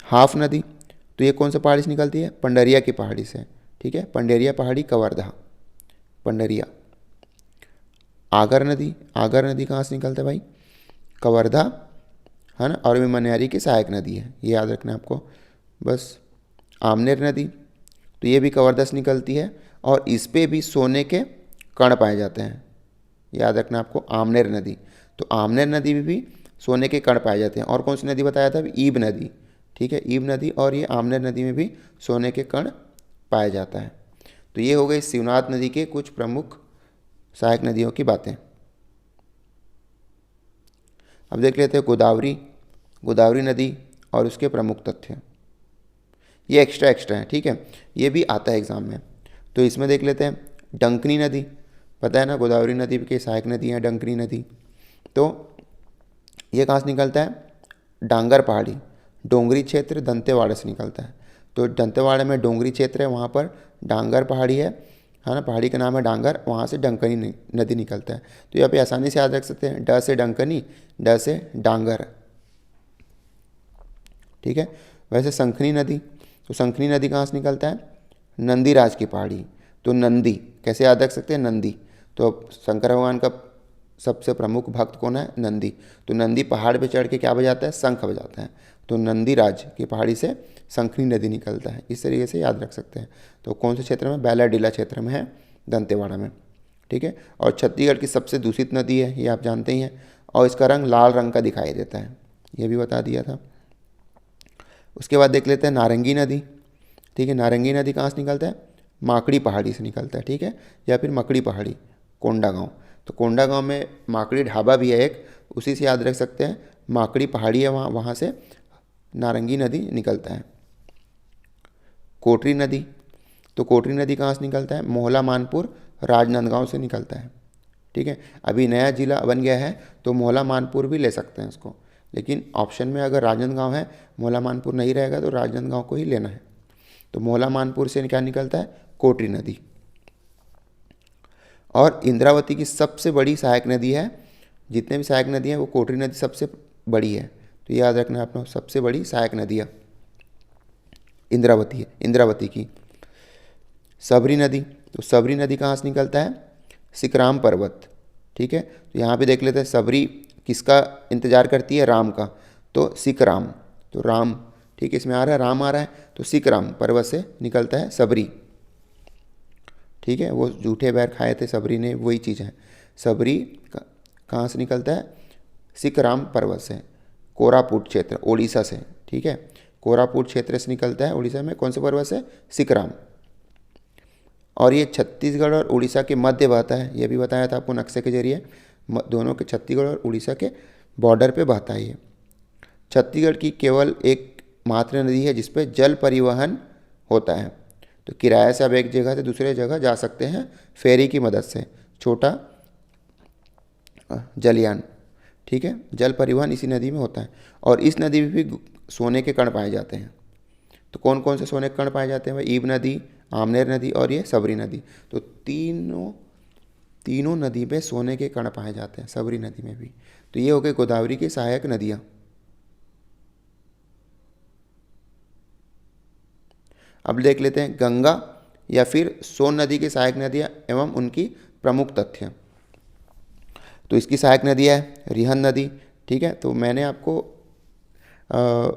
हाफ नदी, तो ये कौन सा पहाड़ी से निकलती है? पंडरिया की पहाड़ी से, ठीक है, पंडरिया पहाड़ी कवर्धा, पंडरिया। आगर नदी, आगर नदी कहाँ से निकलता है भाई? कवर्धा, है ना, और मनियारी की सहायक नदी है, ये याद रखना है आपको बस। आमनेर नदी, तो ये भी कवर्धा से निकलती है, और इस पे भी सोने के कण पाए जाते हैं, याद रखना आपको, आमनेर नदी। तो आमनेर नदी में भी सोने के कण पाए जाते हैं। और कौन सी नदी बताया था? ईब नदी, ठीक है, ईब नदी, और ये आमनेर नदी में भी सोने के कण पाया जाता है। तो ये हो गई शिवनाथ नदी के कुछ प्रमुख सहायक नदियों की बातें। अब देख लेते हैं गोदावरी, गोदावरी नदी और उसके प्रमुख तथ्य। ये एक्स्ट्रा है, ठीक है, ये भी आता है एग्जाम में। तो इसमें देख लेते हैं डंकनी नदी, पता है ना, गोदावरी नदी की सहायक नदी है डंकनी नदी। तो ये कहाँ से निकलता है? डांगर पहाड़ी, डोंगरी क्षेत्र दंतेवाड़ा से निकलता है। तो दंतेवाड़ा में डोंगरी क्षेत्र है, वहाँ पर डांगर पहाड़ी है ना, पहाड़ी का नाम है डांगर, वहाँ से डंकनी नदी निकलता है। तो यहाँ पे आसानी से याद रख सकते हैं, ड से डंकनी, ड से डांगर, ठीक है। वैसे शंखनी नदी, तो शंखनी नदी कहाँ से निकलता है? नंदीराज की पहाड़ी, तो नंदी कैसे याद रख सकते हैं? नंदी, तो शंकर भगवान का सबसे प्रमुख भक्त कौन है? नंदी। तो नंदी पहाड़ पे चढ़ के क्या बजाता है? शंख बजाता है। तो नंदीराज की पहाड़ी से शंखनी नदी निकलता है, इस तरीके से याद रख सकते हैं। तो कौन से क्षेत्र में? बैलाडीला क्षेत्र में है, दंतेवाड़ा में, ठीक है। और छत्तीसगढ़ की सबसे दूषित नदी है, ये आप जानते ही हैं, और इसका रंग लाल रंग का दिखाई देता है, ये भी बता दिया था। उसके बाद देख लेते हैं नारंगी नदी, ठीक है, नारंगी नदी कहाँ से निकलता है? माकड़ी पहाड़ी से निकलता है, ठीक है, या फिर मकड़ी पहाड़ी, कोंडागांव। तो कोंडागांव में माकड़ी ढाबा भी है एक, उसी से याद रख सकते हैं, माकड़ी पहाड़ी है वहाँ, वहाँ से नारंगी नदी निकलता है। कोटरी नदी, तो कोटरी नदी कहाँ से निकलता है? मोहला मानपुर राजनांदगांव से निकलता है, ठीक है। अभी नया जिला बन गया है तो मोहला मानपुर भी ले सकते हैं इसको, लेकिन ऑप्शन में अगर राजनांदगांव है, मोहला मानपुर नहीं रहेगा तो राजनांदगांव को ही लेना है। तो मोहला मानपुर से क्या निकलता है? कोटरी नदी। और इंद्रावती की सबसे बड़ी सहायक नदी है, जितने भी सहायक नदी हैं वो कोटरी नदी सबसे बड़ी है, तो याद रखना है अपना, सबसे बड़ी सहायक नदी है इंद्रावती है, इंद्रावती की। सबरी नदी, तो सबरी नदी कहाँ से निकलता है? सिकराम पर्वत, ठीक है। तो यहाँ पे देख लेते हैं सबरी किसका इंतजार करती है? राम का, तो सिकराम, तो राम, ठीक है, इसमें आ रहा है राम आ रहा है, तो सिकराम पर्वत से निकलता है सबरी, ठीक है। वो जूठे बैर खाए थे सबरी ने, वही चीज़ है। सबरी कहाँ से निकलता है? सिकराम पर्वत से, कोरापुट क्षेत्र ओडिशा से, ठीक है, कोरापुट क्षेत्र से निकलता है उड़ीसा में। कौन से पर्वत से? सिकराम। और ये छत्तीसगढ़ और उड़ीसा के मध्य बहता है, ये भी बताया था आपको नक्शे के जरिए। दोनों के छत्तीसगढ़ और उड़ीसा के बॉर्डर पे बहता है ये। छत्तीसगढ़ की केवल एक मात्र नदी है जिस पे जल परिवहन होता है। तो किराए से आप एक जगह से दूसरे जगह जा सकते हैं फेरी की मदद से, छोटा जलयान। ठीक है, जल परिवहन इसी नदी में होता है। और इस नदी में भी सोने के कण पाए जाते हैं। तो कौन कौन से सोने के कण पाए जाते हैं भाई? ईब नदी, आमनेर नदी और ये सबरी नदी। तो तीनों नदी में सोने के कण पाए जाते हैं, सबरी नदी में भी। तो ये हो गई गोदावरी की सहायक नदियाँ। अब देख लेते हैं गंगा या फिर सोन नदी की सहायक नदियाँ एवं उनकी प्रमुख तथ्य। तो इसकी सहायक नदियाँ है रिहंद नदी। ठीक है, तो मैंने आपको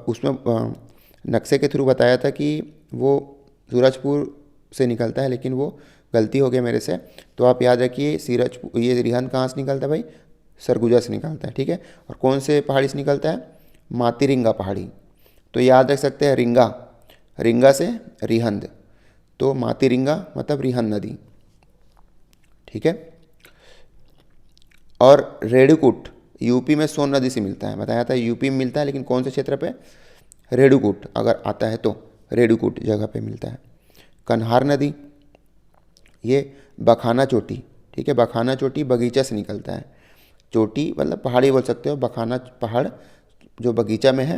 उसमें नक्शे के थ्रू बताया था कि वो सूरजपुर से निकलता है, लेकिन वो गलती हो गई मेरे से। तो आप याद रखिए ये रिहंद कहाँ से निकलता है भाई? सरगुजा से निकलता है। ठीक है, और कौन से पहाड़ी से निकलता है? मातीरिंगा पहाड़ी। तो याद रख सकते हैं रिंगा से रिहंद, तो मातीरिंगा मतलब रिहंद नदी। ठीक है, और रेणुकूट यूपी में सोन नदी से मिलता है, बताया था यूपी में मिलता है, लेकिन कौन से क्षेत्र पे? रेणुकूट अगर आता है तो रेणुकूट जगह पे मिलता है। कन्हार नदी, ये बखाना चोटी। ठीक है, बखाना चोटी बगीचा से निकलता है। चोटी मतलब पहाड़ी बोल सकते हो, बखाना पहाड़ जो बगीचा में है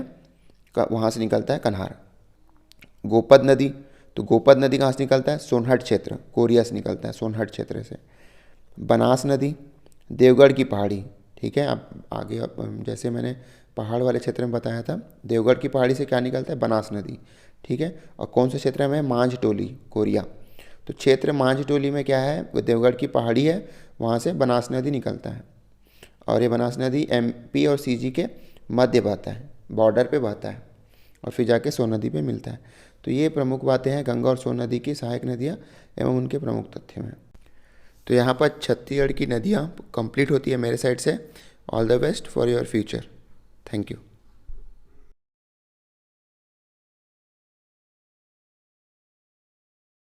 वहाँ से निकलता है कन्हार। गोपद नदी, तो गोपद नदी कहाँ से निकलता है? सोनहट क्षेत्र, कोरिया से निकलता है, सोनहट क्षेत्र से। बनास नदी देवगढ़ की पहाड़ी। ठीक है, अब आगे जैसे मैंने पहाड़ वाले क्षेत्र में बताया था, देवगढ़ की पहाड़ी से क्या निकलता है? बनास नदी। ठीक है, और कौन से क्षेत्र में? मांझ टोली, कोरिया। तो क्षेत्र मांझ टोली में क्या है? वो देवगढ़ की पहाड़ी है, वहाँ से बनास नदी निकलता है। और ये बनास नदी एमपी और सीजी के मध्य बहता है, बॉर्डर पे बहता है, और फिर जाके सोन नदी पे मिलता है। तो ये प्रमुख बातें हैं गंगा और सोन नदी की सहायक नदियाँ एवं उनके प्रमुख तथ्य में। तो यहाँ पर छत्तीसगढ़ की नदियाँ कंप्लीट होती है मेरे साइड से। All the best for your future. Thank you.